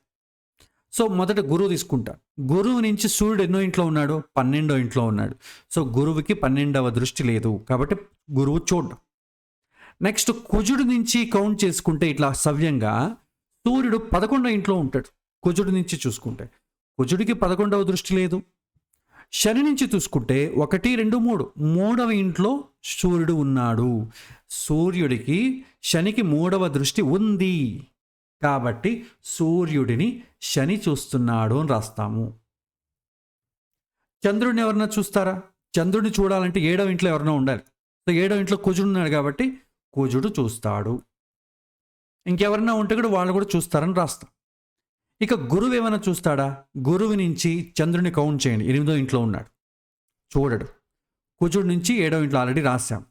సో మొదట గురువు తీసుకుంటారు. గురువు నుంచి సూర్యుడు ఎన్నో ఇంట్లో ఉన్నాడు? 12వ ఇంట్లో ఉన్నాడు. సో గురువుకి 12వ దృష్టి లేదు, కాబట్టి గురువు చూడడం. నెక్స్ట్ కుజుడు నుంచి కౌంట్ చేసుకుంటే ఇట్లా సవ్యంగా సూర్యుడు 11వ ఇంట్లో ఉంటాడు. కుజుడు నుంచి చూసుకుంటే కుజుడికి 11వ దృష్టి లేదు. శని నుంచి చూసుకుంటే 1, 2, 3 3వ ఇంట్లో సూర్యుడు ఉన్నాడు. సూర్యుడికి శనికి 3వ దృష్టి ఉంది, కాబట్టి సూర్యుడిని శని చూస్తున్నాడు అని రాస్తాము. చంద్రుడిని ఎవరన్నా చూస్తారా? చంద్రుడిని చూడాలంటే 7వ ఇంట్లో ఎవరైనా ఉండాలి. సో 7వ ఇంట్లో కుజుడు ఉన్నాడు కాబట్టి కుజుడు చూస్తాడు. ఇంకెవరన్నా ఉంటే కూడా వాళ్ళు కూడా చూస్తారని రాస్తాం. ఇక గురువు ఏమైనా చూస్తాడా? గురువు నుంచి చంద్రుని కౌంట్ చేయండి. 8వ ఇంట్లో ఉన్నాడు, చూడడు. కుజుడు నుంచి 7వ ఇంట్లో ఆల్రెడీ రాశాం.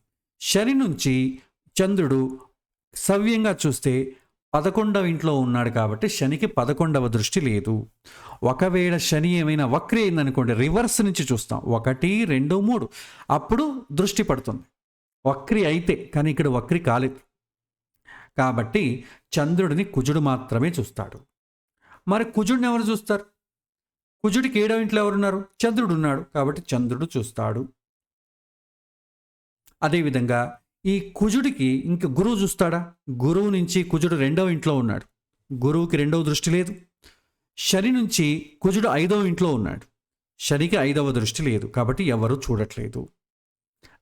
శని నుంచి చంద్రుడు సవ్యంగా చూస్తే 11వ ఇంట్లో ఉన్నాడు కాబట్టి శనికి 11వ దృష్టి లేదు. ఒకవేళ శని ఏమైనా వక్రి అయిందనుకోండి, రివర్స్ నుంచి చూస్తాం, 1, 2, 3, అప్పుడు దృష్టి పడుతుంది. వక్రి అయితే, కానీ ఇక్కడ వక్రి కాలేదు కాబట్టి చంద్రుడిని కుజుడు మాత్రమే చూస్తాడు. మరి కుజుడిని ఎవరు చూస్తారు? కుజుడికి 7వ ఇంట్లో ఎవరున్నారు? చంద్రుడు ఉన్నాడు కాబట్టి చంద్రుడు చూస్తాడు. అదేవిధంగా ఈ కుజుడికి ఇంక గురువు చూస్తాడా? గురువు నుంచి కుజుడు 2వ ఇంట్లో ఉన్నాడు, గురువుకి 2వ దృష్టి లేదు. శని నుంచి కుజుడు 5వ ఇంట్లో ఉన్నాడు, శనికి 5వ దృష్టి లేదు కాబట్టి ఎవరు చూడట్లేదు.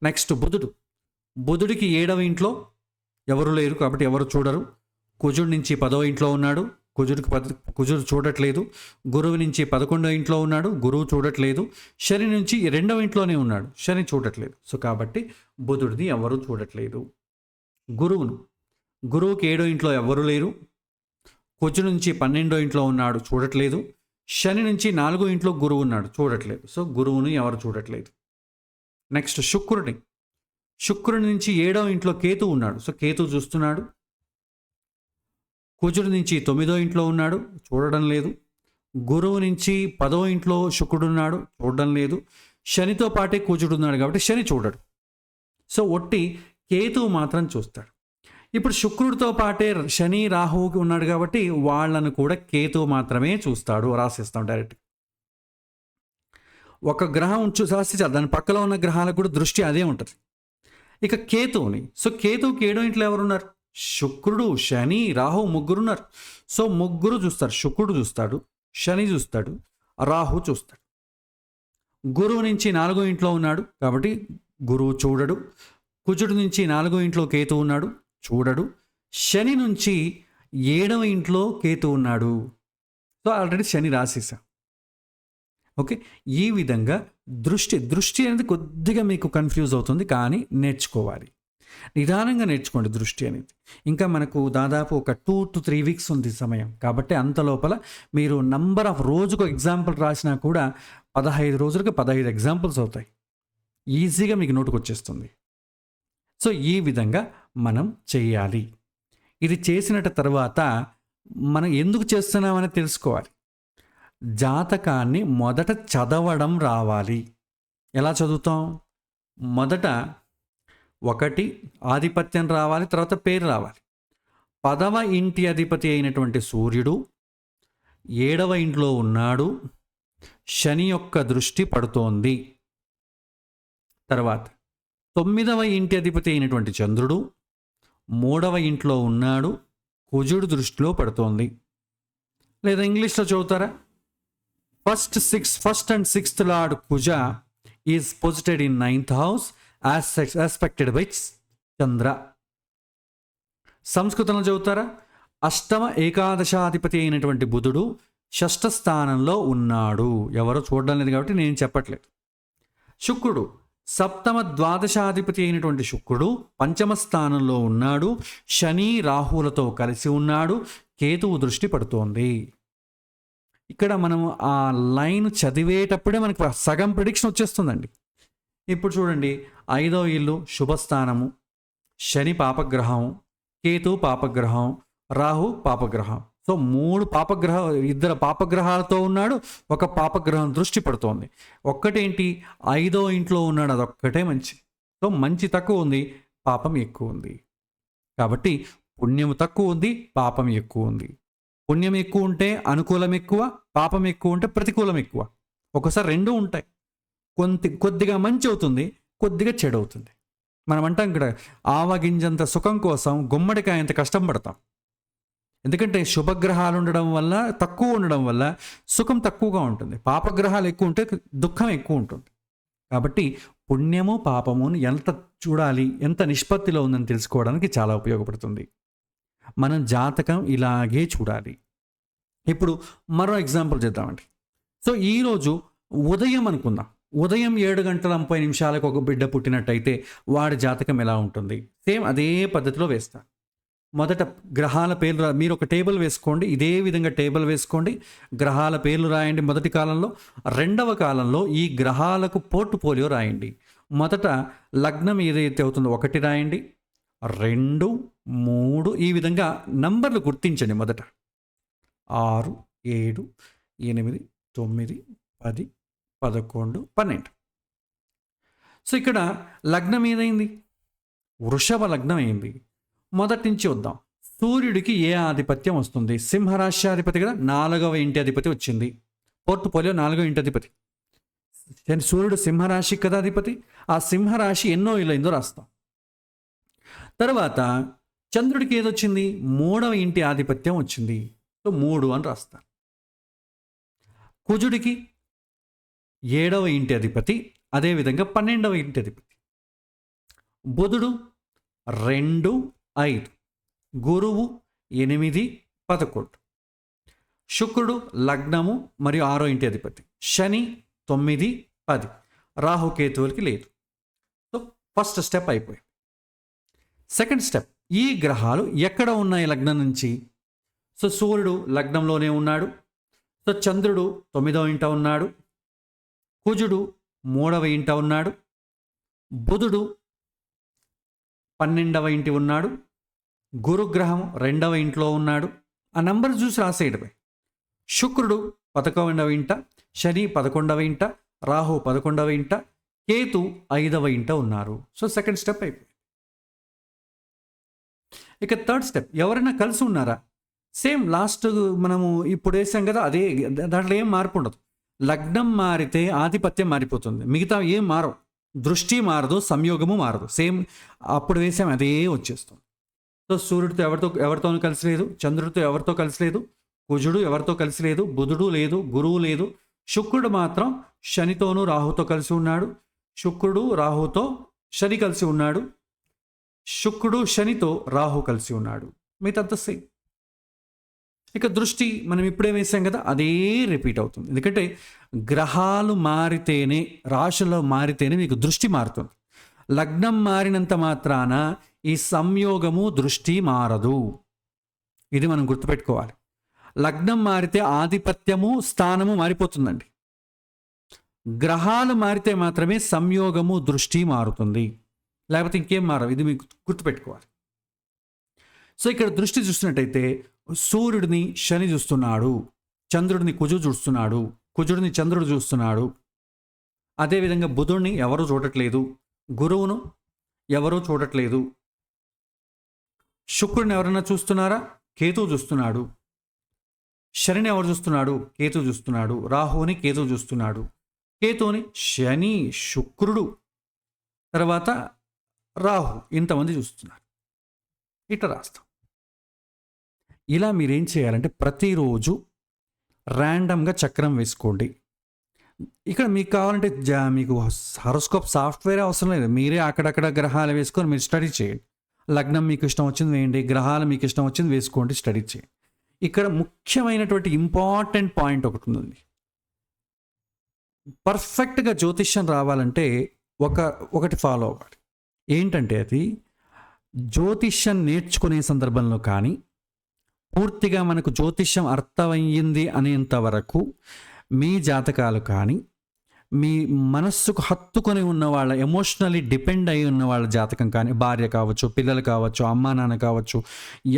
నెక్స్ట్ బుధుడికి 7వ ఇంట్లో ఎవరు లేరు కాబట్టి ఎవరు చూడరు. కుజుడు నుంచి 10వ ఇంట్లో ఉన్నాడు, కుజుడు చూడట్లేదు. గురువు నుంచి 11వ ఇంట్లో ఉన్నాడు, గురువు చూడట్లేదు. శని నుంచి 2వ ఇంట్లోనే ఉన్నాడు, శని చూడట్లేదు. సో కాబట్టి బుధుడిని ఎవరు చూడట్లేదు. గురువుకి 7వ ఇంట్లో ఎవరు లేరు. కుజుడు నుంచి 12వ ఇంట్లో ఉన్నాడు, చూడట్లేదు. శని నుంచి 4వ ఇంట్లో గురువు ఉన్నాడు, చూడట్లేదు. సో గురువుని ఎవరు చూడట్లేదు. నెక్స్ట్ శుక్రుడి నుంచి 7వ ఇంట్లో కేతు ఉన్నాడు, సో కేతు చూస్తున్నాడు. కుజుడు నుంచి 9వ ఇంట్లో ఉన్నాడు, చూడడం లేదు. గురువు నుంచి 10వ ఇంట్లో శుక్రుడు ఉన్నాడు, చూడడం లేదు. శనితో పాటే కుజుడు ఉన్నాడు కాబట్టి శని చూడడు. సో ఒట్టి కేతువు మాత్రం చూస్తాడు. ఇప్పుడు శుక్రుడితో పాటే శని రాహువుకి ఉన్నాడు కాబట్టి వాళ్ళను కూడా కేతువు మాత్రమే చూస్తాడు. రాసిస్తాం డైరెక్ట్. ఒక గ్రహం రాసి దాని పక్కలో ఉన్న గ్రహాలకు కూడా దృష్టి అదే ఉంటుంది. ఇక కేతువుని, సో కేతువుకి 7వ ఇంట్లో ఎవరున్నారు? శుక్రుడు, శని, రాహు ముగ్గురున్నారు. సో ముగ్గురు చూస్తారు. శుక్రుడు చూస్తాడు, శని చూస్తాడు, రాహు చూస్తాడు. గురువు నుంచి 4వ ఇంట్లో ఉన్నాడు కాబట్టి గురువు చూడడు. కుజుడు నుంచి 4వ ఇంట్లో కేతు ఉన్నాడు, చూడడు. శని నుంచి 7వ ఇంట్లో కేతు ఉన్నాడు. సో ఆల్రెడీ శని రాసేసా. ఓకే, ఈ విధంగా దృష్టి అనేది కొద్దిగా మీకు కన్ఫ్యూజ్ అవుతుంది, కానీ నేర్చుకోవాలి. నిదానంగా నేర్చుకోండి దృష్టి అనేది. ఇంకా మనకు దాదాపు ఒక 2 to 3 weeks ఉంది సమయం కాబట్టి అంత లోపల మీరు నంబర్ ఆఫ్ రోజుకు ఎగ్జాంపుల్ రాసినా కూడా 15 రోజులకు 15 ఎగ్జాంపుల్స్ అవుతాయి. ఈజీగా మీకు నోటుకు వచ్చేస్తుంది. సో ఈ విధంగా మనం చేయాలి. ఇది చేసిన తర్వాత మనం ఎందుకు చేస్తున్నామని తెలుసుకోవాలి. జాతకాన్ని మొదట చదవడం రావాలి. ఎలా చదువుతాం? మొదట 1 ఆధిపత్యం రావాలి, తర్వాత పేరు రావాలి. 10వ ఇంటి అధిపతి అయినటువంటి సూర్యుడు 7వ ఇంట్లో ఉన్నాడు, శని యొక్క దృష్టి పడుతోంది. తర్వాత 9వ ఇంటి అధిపతి అయినటువంటి చంద్రుడు 3వ ఇంట్లో ఉన్నాడు, కుజుడు దృష్టిలో పడుతోంది. లేదా ఇంగ్లీష్లో చదువుతారా? First and sixth lord Kuja is posited in 9th house aspected by చంద్ర. సంస్కృతంలో చదువుతారా? అష్టమ ఏకాదశాధిపతి అయినటువంటి బుధుడు 6వ స్థానంలో ఉన్నాడు. ఎవరో చూడడం లేదు కాబట్టి నేను చెప్పట్లేదు. శుక్రుడు సప్తమ ద్వాదశాధిపతి అయినటువంటి శుక్రుడు 5వ స్థానంలో ఉన్నాడు, శని రాహులతో కలిసి ఉన్నాడు, కేతువు దృష్టి పడుతోంది. ఇక్కడ మనం ఆ లైన్ చదివేటప్పుడే మనకు సగం ప్రిడిక్షన్ వచ్చేస్తుందండి. ఇప్పుడు చూడండి, 5వ ఇల్లు శుభస్థానము, శని పాపగ్రహం, కేతు పాపగ్రహం, రాహు పాపగ్రహం. సో 2 పాపగ్రహాలతో ఉన్నాడు, ఒక పాపగ్రహం దృష్టి పడుతోంది. ఒక్కటేంటి? 5వ ఇంట్లో ఉన్నాడు, అదొక్కటే మంచి. సో మంచి తక్కువ ఉంది, పాపం ఎక్కువ ఉంది. కాబట్టి పుణ్యం తక్కువ ఉంది, పాపం ఎక్కువ ఉంది. పుణ్యం ఎక్కువ ఉంటే అనుకూలం ఎక్కువ, పాపం ఎక్కువ ఉంటే ప్రతికూలం ఎక్కువ. ఒకసారి 2 ఉంటాయి. కొద్దిగా మంచి అవుతుంది, కొద్దిగా చెడు అవుతుంది. మనం అంటాం ఇక్కడ ఆవగింజంత సుఖం కోసం గుమ్మడికాయంత కష్టం పడతాం. ఎందుకంటే శుభగ్రహాలు ఉండడం వల్ల, తక్కువ ఉండడం వల్ల సుఖం తక్కువగా ఉంటుంది. పాపగ్రహాలు ఎక్కువ ఉంటే దుఃఖం ఎక్కువ ఉంటుంది. కాబట్టి పుణ్యము పాపమును ఎంత చూడాలి, ఎంత నిష్పత్తిలో ఉందని తెలుసుకోవడానికి చాలా ఉపయోగపడుతుంది. మనం జాతకం ఇలాగే చూడాలి. ఇప్పుడు మరో ఎగ్జాంపుల్ చేద్దామండి. సో ఈరోజు ఉదయం అనుకుందాం, ఉదయం 7:30 ఒక బిడ్డ పుట్టినట్టయితే వాడి జాతకం ఎలా ఉంటుంది? సేమ్ అదే పద్ధతిలో వేస్తా. మొదట గ్రహాల పేర్లు మీరు ఒక టేబుల్ వేసుకోండి, ఇదే విధంగా టేబుల్ వేసుకోండి, గ్రహాల పేర్లు రాయండి మొదటి కాలంలో. రెండవ కాలంలో ఈ గ్రహాలకు పోర్ట్ఫోలియో రాయండి. మొదట లగ్నం ఏదైతే అవుతుందో 1 రాయండి, 2, 3 ఈ విధంగా నంబర్లు గుర్తించండి. మొదట 6, 7, 8, 9, 10, 11, 12. సో ఇక్కడ లగ్నం ఏదైంది? వృషభ లగ్నం అయింది. మొదటి నుంచి వద్దాం. సూర్యుడికి ఏ ఆధిపత్యం వస్తుంది? సింహరాశి అధిపతి కదా, 4వ ఇంటి అధిపతి వచ్చింది. పోర్ట్ఫోలియో 4వ ఇంటి అధిపతి. సూర్యుడు సింహరాశి కదా అధిపతి. ఆ సింహరాశి ఎన్నో ఇల్లైందో రాస్తాం. తర్వాత చంద్రుడికి ఏదొచ్చింది? 3వ ఇంటి ఆధిపత్యం వచ్చింది. సో 3 అని రాస్తారు. కుజుడికి 7వ ఇంటి అధిపతి, అదేవిధంగా 12వ ఇంటి అధిపతి. బుధుడు 2, 5, గురువు 8, 11, శుక్రుడు లగ్నము మరియు 6వ ఇంటి అధిపతి, శని 9, 10, రాహుకేతువులకి లేదు. సో ఫస్ట్ స్టెప్ అయిపోయింది. సెకండ్ స్టెప్, ఈ గ్రహాలు ఎక్కడ ఉన్నాయి లగ్నం నుంచి? సో సూర్యుడు లగ్నంలోనే ఉన్నాడు. సో చంద్రుడు 9వ ఇంట ఉన్నాడు, కుజుడు 3వ ఇంట ఉన్నాడు, బుధుడు 12వ ఇంటి ఉన్నాడు, గురుగ్రహం 2వ ఇంట్లో ఉన్నాడు. ఆ నంబర్ చూసి రాసేయడమే. శుక్రుడు 11వ ఇంట, శని 11వ ఇంట, రాహు 11వ ఇంట, కేతు 5వ ఇంట ఉన్నారు. సో సెకండ్ స్టెప్ అయిపోయింది. ఇక థర్డ్ స్టెప్, ఎవరైనా కలిసి ఉన్నారా? సేమ్ లాస్ట్ మనము ఇప్పుడు వేసాం కదా, అదే. దాంట్లో ఏం మార్పు ఉండదు. లగ్నం మారితే ఆధిపత్యం మారిపోతుంది, మిగతా ఏం మారవు. దృష్టి మారదు, సంయోగము మారదు. సేమ్ అప్పుడు వేసాం అదే వచ్చేస్తుంది. సో సూర్యుడితో ఎవరితోనూ కలిసి లేదు, చంద్రుడితో ఎవరితో కలిసి లేదు, కుజుడు ఎవరితో కలిసి లేదు, బుధుడు లేదు, గురువు లేదు. శుక్రుడు మాత్రం శనితోనూ రాహుతో కలిసి ఉన్నాడు. శుక్రుడు రాహుతో శని కలిసి ఉన్నాడు, శుక్రుడు శనితో రాహు కలిసి ఉన్నాడు. మిగతా సేమ్. ఇక దృష్టి మనం ఇప్పుడే వేసాం కదా, అదే రిపీట్ అవుతుంది. ఎందుకంటే గ్రహాలు మారితేనే, రాశుల్లో మారితేనే మీకు దృష్టి మారుతుంది. లగ్నం మారినంత మాత్రాన ఈ సంయోగము దృష్టి మారదు. ఇది మనం గుర్తుపెట్టుకోవాలి. లగ్నం మారితే ఆధిపత్యము స్థానము మారిపోతుందండి. గ్రహాలు మారితే మాత్రమే సంయోగము దృష్టి మారుతుంది, లేకపోతే ఇంకేం మారవు. ఇది మీకు గుర్తుపెట్టుకోవాలి. సో ఇక్కడ దృష్టి చూసినట్టయితే సూర్యుడిని శని చూస్తున్నాడు, చంద్రుడిని కుజుడు చూస్తున్నాడు, కుజుడిని చంద్రుడు చూస్తున్నాడు. అదేవిధంగా బుధుడిని ఎవరు చూడట్లేదు, గురువును ఎవరూ చూడట్లేదు. శుక్రుడిని ఎవరైనా చూస్తున్నారా? కేతువు చూస్తున్నాడు. శనిని ఎవరు చూస్తున్నాడు? కేతువు చూస్తున్నాడు. రాహువుని కేతువు చూస్తున్నాడు. కేతువుని శని, శుక్రుడు, తర్వాత రాహు, ఇంతమంది చూస్తున్నారు. ఇట్లా రాస్తాం. ఇలా మీరేం చేయాలంటే ప్రతిరోజు ర్యాండమ్గా చక్రం వేసుకోండి. ఇక్కడ మీకు కావాలంటే మీకు హారోస్కోప్ సాఫ్ట్వేర్ అవసరం లేదు, మీరే అక్కడక్కడ గ్రహాలు వేసుకొని మీరు స్టడీ చేయండి. లగ్నం మీకు ఇష్టం వచ్చింది వేయండి, గ్రహాలు మీకు ఇష్టం వచ్చింది వేసుకోండి, స్టడీ చేయండి. ఇక్కడ ముఖ్యమైనటువంటి ఇంపార్టెంట్ పాయింట్ ఒకటి ఉంది. పర్ఫెక్ట్గా జ్యోతిష్యం రావాలంటే ఒకటి ఫాలో అవ్వాలి. ఏంటంటే అది జ్యోతిష్యం నేర్చుకునే సందర్భంలో కానీ, పూర్తిగా మనకు జ్యోతిష్యం అర్థమయ్యింది అనేంత వరకు మీ జాతకాలు కానీ, మీ మనస్సుకు హత్తుకొని ఉన్న వాళ్ళ, ఎమోషనలీ డిపెండ్ అయి ఉన్న వాళ్ళ జాతకం కానీ, భార్య కావచ్చు, పిల్లలు కావచ్చు, అమ్మా నాన్న కావచ్చు,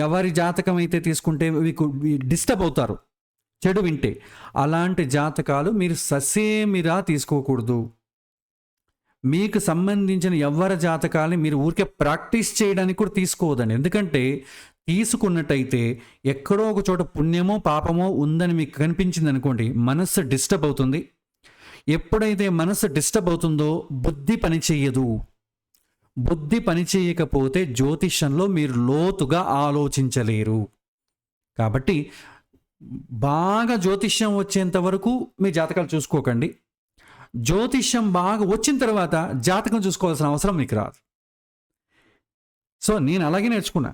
ఎవరి జాతకం అయితే తీసుకుంటే మీకు డిస్టర్బ్ అవుతారు చెడు వింటే, అలాంటి జాతకాలు మీరు ససేమిరా తీసుకోకూడదు. మీకు సంబంధించిన ఎవరి జాతకాలని మీరు ఊరికే ప్రాక్టీస్ చేయడానికి కూడా తీసుకోవద్దండి. ఎందుకంటే తీసుకున్నట్టయితే ఎక్కడో ఒక చోట పుణ్యమో పాపమో ఉందని మీకు కనిపించింది అనుకోండి, మనస్సు డిస్టర్బ్ అవుతుంది. ఎప్పుడైతే మనస్సు డిస్టర్బ్ అవుతుందో బుద్ధి పనిచేయదు. బుద్ధి పనిచేయకపోతే జ్యోతిష్యంలో మీరు లోతుగా ఆలోచించలేరు. కాబట్టి బాగా జ్యోతిష్యం వచ్చేంత వరకు మీ జాతకాలు చూసుకోకండి. జ్యోతిష్యం బాగా వచ్చిన తర్వాత జాతకం చూసుకోవాల్సిన అవసరం మీకు రాదు. సో నేను అలాగే నేర్చుకున్నా.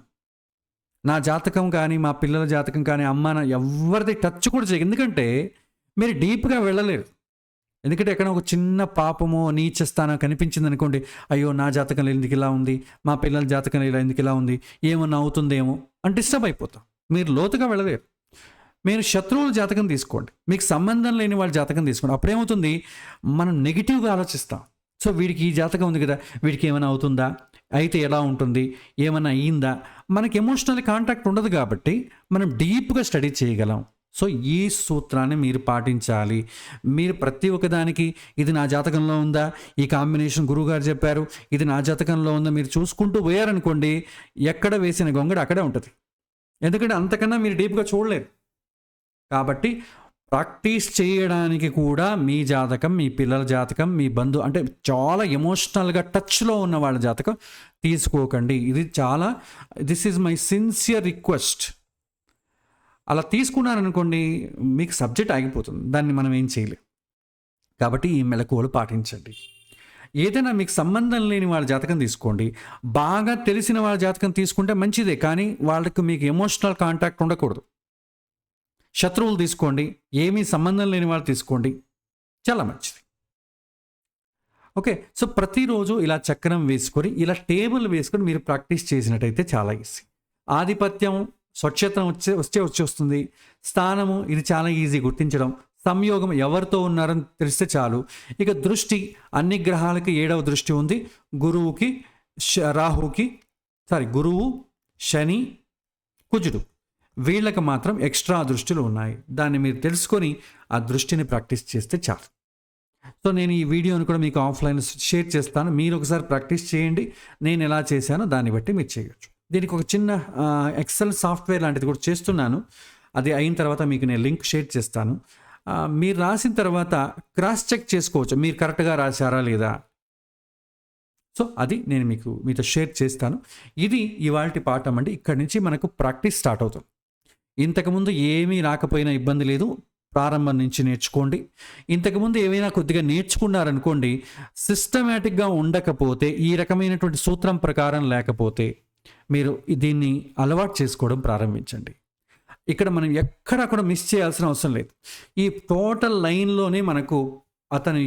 నా జాతకం కానీ, మా పిల్లల జాతకం కానీ, ఎవరిది టచ్ కూడా చేయదు. ఎందుకంటే మీరు డీప్గా వెళ్ళలేరు. ఎందుకంటే ఎక్కడ ఒక చిన్న పాపమో నీచ స్థానం కనిపించింది అనుకోండి, అయ్యో నా జాతకంలో ఎందుకు ఇలా ఉంది, మా పిల్లల జాతకంలో ఇలా ఎందుకు ఇలా ఉంది, ఏమన్నా అవుతుందేమో అని డిస్టర్బ్ అయిపోతాం. మీరు లోతుగా వెళ్ళలేరు. మీరు శత్రువుల జాతకం తీసుకోండి, మీకు సంబంధం లేని వాళ్ళ జాతకం తీసుకోండి. అప్పుడేమవుతుంది, మనం నెగిటివ్గా ఆలోచిస్తాం. సో వీడికి ఈ జాతకం ఉంది కదా, వీడికి ఏమైనా అవుతుందా, అయితే ఎలా ఉంటుంది, ఏమైనా అయ్యిందా, మనకి ఎమోషనల్ కాంటాక్ట్ ఉండదు కాబట్టి మనం డీప్గా స్టడీ చేయగలం. సో ఈ సూత్రాన్ని మీరు పాటించాలి. మీరు ప్రతి ఒక్కదానికి ఇది నా జాతకంలో ఉందా, ఈ కాంబినేషన్ గురువుగారు చెప్పారు, ఇది నా జాతకంలో ఉందా, మీరు చూసుకుంటూ పోయారనుకోండి, ఎక్కడ వేసిన గొంగడ అక్కడే ఉంటుంది. ఎందుకంటే అంతకన్నా మీరు డీప్గా చూడలేరు. కాబట్టి ప్రాక్టీస్ చేయడానికి కూడా మీ జాతకం, మీ పిల్లల జాతకం, మీ అంటే చాలా ఎమోషనల్గా టచ్లో ఉన్న వాళ్ళ జాతకం తీసుకోకండి. This is my sincere request. అలా తీసుకున్నారనుకోండి, మీకు సబ్జెక్ట్ ఆగిపోతుంది, దాన్ని మనం ఏం చేయలేం. కాబట్టి ఈ మెలకువలు పాటించండి. ఏదైనా మీకు సంబంధం లేని వాళ్ళ జాతకం తీసుకోండి. బాగా తెలిసిన వాళ్ళ జాతకం తీసుకుంటే మంచిదే, కానీ వాళ్ళకి మీకు ఎమోషనల్ కాంటాక్ట్ ఉండకూడదు. శత్రువులు తీసుకోండి, ఏమీ సంబంధం లేని వాళ్ళు తీసుకోండి, చాలా మంచిది. ఓకే, సో ప్రతిరోజు ఇలా చక్రం వేసుకొని, ఇలా టేబుల్ వేసుకొని మీరు ప్రాక్టీస్ చేసినట్టయితే చాలా ఈజీ. ఆధిపత్యం, స్వచ్ఛత వచ్చేస్తుంది. స్థానము, ఇది చాలా ఈజీ గుర్తించడం. సంయోగం, ఎవరితో ఉన్నారని తెలిస్తే చాలు. ఇక దృష్టి, అన్ని గ్రహాలకి 7వ దృష్టి ఉంది. గురువు, శని, కుజుడు, వీళ్ళకి మాత్రం ఎక్స్ట్రా దృష్టిలు ఉన్నాయి. దాన్ని మీరు తెలుసుకొని ఆ దృష్టిని ప్రాక్టీస్ చేస్తే చాలు. సో నేను ఈ వీడియోని కూడా మీకు ఆఫ్లైన్లో షేర్ చేస్తాను. మీరు ఒకసారి ప్రాక్టీస్ చేయండి. నేను ఎలా చేశానో దాన్ని బట్టి మీరు చేయొచ్చు. దీనికి ఒక చిన్న ఎక్సెల్ సాఫ్ట్వేర్ లాంటిది కూడా చేస్తున్నాను. అది అయిన తర్వాత మీకు నేను లింక్ షేర్ చేస్తాను. మీరు రాసిన తర్వాత క్రాస్ చెక్ చేసుకోవచ్చు, మీరు కరెక్ట్గా రాశారా లేదా. సో అది నేను మీతో షేర్ చేస్తాను. ఇది ఇవాల్టి పాఠం అండి. ఇక్కడి నుంచి మనకు ప్రాక్టీస్ స్టార్ట్ అవుతుంది. ఇంతకుముందు ఏమీ రాకపోయినా ఇబ్బంది లేదు, ప్రారంభం నుంచి నేర్చుకోండి. ఇంతకుముందు ఏమైనా కొద్దిగా నేర్చుకున్నారనుకోండి, సిస్టమేటిక్గా ఉండకపోతే, ఈ రకమైనటువంటి సూత్రం ప్రకారం లేకపోతే మీరు దీన్ని అలవాటు చేసుకోవడం ప్రారంభించండి. ఇక్కడ మనం ఎక్కడా కూడా మిస్ చేయాల్సిన అవసరం లేదు. ఈ టోటల్ లైన్లోనే మనకు అతను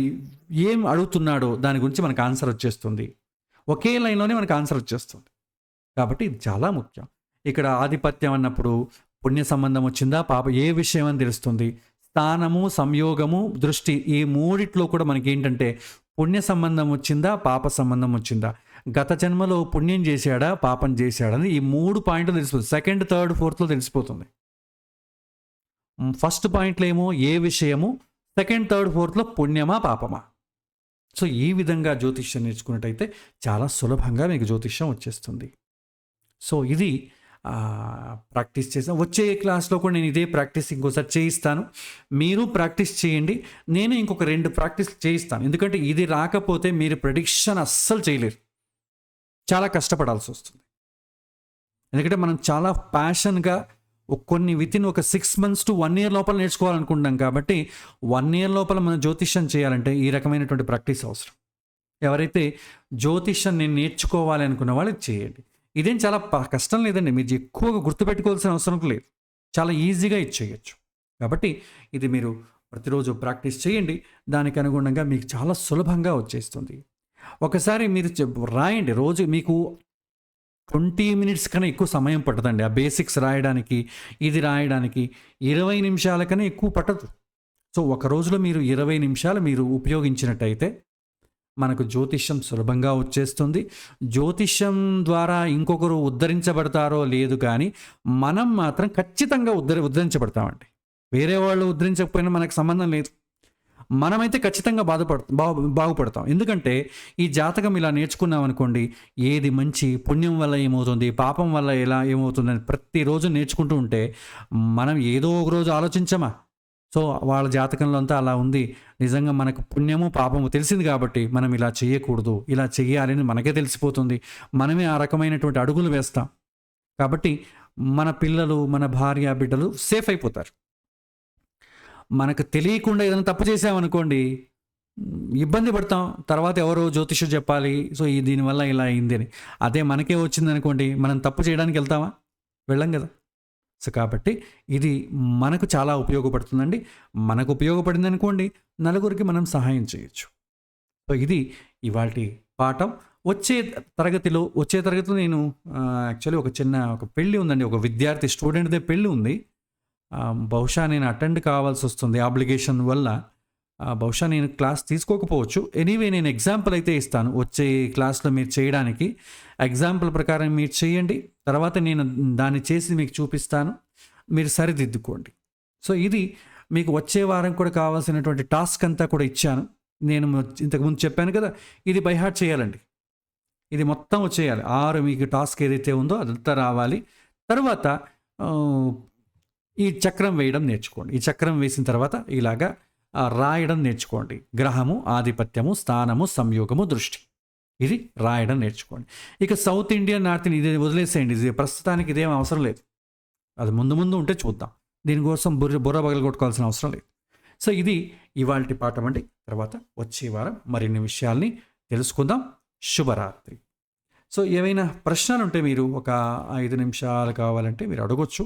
ఏం అడుగుతున్నాడో దాని గురించి మనకు ఆన్సర్ వచ్చేస్తుంది. ఒకే లైన్లోనే మనకు ఆన్సర్ వచ్చేస్తుంది. కాబట్టి ఇది చాలా ముఖ్యం. ఇక్కడ ఆధిపత్యం అన్నప్పుడు పుణ్య సంబంధం వచ్చిందా, పాప, ఏ విషయం అని తెలుస్తుంది. స్థానము, సంయోగము, దృష్టి, ఈ మూడిట్లో కూడా మనకి ఏంటంటే పుణ్య సంబంధం వచ్చిందా, పాప సంబంధం వచ్చిందా, గత జన్మలో పుణ్యం చేశాడా, పాపం చేశాడని ఈ 3 పాయింట్లు తెలిసిపోతుంది. సెకండ్, థర్డ్, ఫోర్త్లో తెలిసిపోతుంది. ఫస్ట్ పాయింట్లో ఏమో ఏ విషయము, సెకండ్, థర్డ్, ఫోర్త్లో పుణ్యమా, పాపమా. సో ఈ విధంగా జ్యోతిష్యం నేర్చుకున్నట్టయితే చాలా సులభంగా మీకు జ్యోతిష్యం వచ్చేస్తుంది. సో ఇది ప్రాక్టీస్ చేస్తాను. వచ్చే క్లాస్లో కూడా నేను ఇదే ప్రాక్టీస్ ఇంకోసారి చేయిస్తాను. మీరు ప్రాక్టీస్ చేయండి. నేను ఇంకొక 2 ప్రాక్టీస్ చేయిస్తాను. ఎందుకంటే ఇది రాకపోతే మీరు ప్రెడిక్షన్ అస్సలు చేయలేరు, చాలా కష్టపడాల్సి వస్తుంది. ఎందుకంటే మనం చాలా ప్యాషన్గా కొన్ని వితిన్ ఒక 6 months to 1 year లోపల నేర్చుకోవాలనుకుంటాం. కాబట్టి 1 year లోపల మనం జ్యోతిష్యం చేయాలంటే ఈ రకమైనటువంటి ప్రాక్టీస్ అవసరం. ఎవరైతే జ్యోతిష్యం నేను నేర్చుకోవాలి అనుకున్న వాళ్ళు చేయండి. ఇదేం చాలా కష్టం లేదండి, మీరు ఎక్కువగా గుర్తుపెట్టుకోవాల్సిన అవసరం లేదు, చాలా ఈజీగా ఇది చేయొచ్చు. కాబట్టి ఇది మీరు ప్రతిరోజు ప్రాక్టీస్ చేయండి. దానికి అనుగుణంగా మీకు చాలా సులభంగా వచ్చేస్తుంది. ఒకసారి మీరు రాయండి. రోజు మీకు 20 minutes కన్నా ఎక్కువ సమయం పట్టదండి ఆ బేసిక్స్ రాయడానికి. ఇది రాయడానికి 20 నిమిషాల కన్నా ఎక్కువ పట్టదు. సో ఒక రోజులో మీరు 20 నిమిషాలు మీరు ఉపయోగించినట్టయితే మనకు జ్యోతిష్యం సులభంగా వచ్చేస్తుంది. జ్యోతిష్యం ద్వారా ఇంకొకరు ఉద్ధరించబడతారో లేదు, కానీ మనం మాత్రం ఖచ్చితంగా ఉద్ధరించబడతామండి. వేరే వాళ్ళు ఉద్ధరించకపోయినా మనకు సంబంధం లేదు. మనమైతే ఖచ్చితంగా బాగుపడతాం. ఎందుకంటే ఈ జాతకం ఇలా నేర్చుకున్నాం అనుకోండి, ఏది మంచి, పుణ్యం వల్ల ఏమవుతుంది, పాపం వల్ల ఏమవుతుందని ప్రతిరోజు నేర్చుకుంటూ ఉంటే మనం ఏదో ఒక రోజు ఆలోచించమా, సో వాళ్ళ జాతకంలో అంతా అలా ఉంది, నిజంగా మనకు పుణ్యము పాపము తెలిసింది కాబట్టి మనం ఇలా చేయకూడదు, ఇలా చెయ్యాలని మనకే తెలిసిపోతుంది. మనమే ఆ రకమైనటువంటి అడుగులు వేస్తాం. కాబట్టి మన పిల్లలు, మన భార్య, బిడ్డలు సేఫ్ అయిపోతారు. మనకు తెలియకుండా ఏదైనా తప్పు చేసామనుకోండి, ఇబ్బంది పడతాం. తర్వాత ఎవరో జ్యోతిష్యుడు చెప్పాలి, సో దీనివల్ల ఇలా అయింది అని. అదే మనకే వచ్చిందనుకోండి, మనం తప్పు చేయడానికి వెళ్తామా? వెళ్ళం కదా. సో కాబట్టి ఇది మనకు చాలా ఉపయోగపడుతుందండి. మనకు ఉపయోగపడింది అనుకోండి, నలుగురికి మనం సహాయం చేయొచ్చు. సో ఇది ఇవాల్టి పాఠం. వచ్చే తరగతిలో నేను యాక్చువల్లీ ఒక పెళ్ళి ఉందండి. ఒక విద్యార్థి స్టూడెంట్‌దే పెళ్ళి ఉంది. బహుశా నేను అటెండ్ కావాల్సి వస్తుంది ఆబ్లిగేషన్ వల్ల. బహుశా నేను క్లాస్ తీసుకోకపోవచ్చు. ఎనీవే నేను ఎగ్జాంపుల్ అయితే ఇస్తాను. వచ్చే క్లాస్‌లో మీరు చేయడానికి. ఎగ్జాంపుల్ ప్రకారం మీరు చేయండి. తర్వాత నేను దాన్ని చేసి మీకు చూపిస్తాను. మీరు సరిదిద్దుకోండి. సో ఇది మీకు వచ్చే వారం కూడా కావాల్సినటువంటి టాస్క్ అంతా కూడా ఇచ్చాను. నేను ఇంతకుముందు చెప్పాను కదా! ఇది బై హార్ట్ చేయాలండి. ఇది మొత్తం వచ్చేయాలి. 6 మీకు టాస్క్ ఏదైతే ఉందో అదంతా రావాలి. తర్వాత ఈ చక్రం వేయడం నేర్చుకోండి. ఈ చక్రం వేసిన తర్వాత ఇలాగా రాయడం నేర్చుకోండి. గ్రహము, ఆధిపత్యము, స్థానము, సంయోగము, దృష్టి. ఇది రాయడం నేర్చుకోండి. ఇక సౌత్ ఇండియన్, నార్త్ ఇండియన్ ఇది వదిలేసేయండి. ఇది ప్రస్తుతానికి ఇదేం అవసరం లేదు. అది ముందు ఉంటే చూద్దాం. దీనికోసం బుర్ర పగలగొట్టుకోవాల్సిన అవసరం లేదు. సో ఇది ఇవాల్టి పాఠం అండి. తర్వాత వచ్చే వారం మరిన్ని విషయాల్ని తెలుసుకుందాం. శుభరాత్రి. సో ఏవైనా ప్రశ్నలు ఉంటే మీరు ఒక 5 నిమిషాలు కావాలంటే మీరు అడగొచ్చు.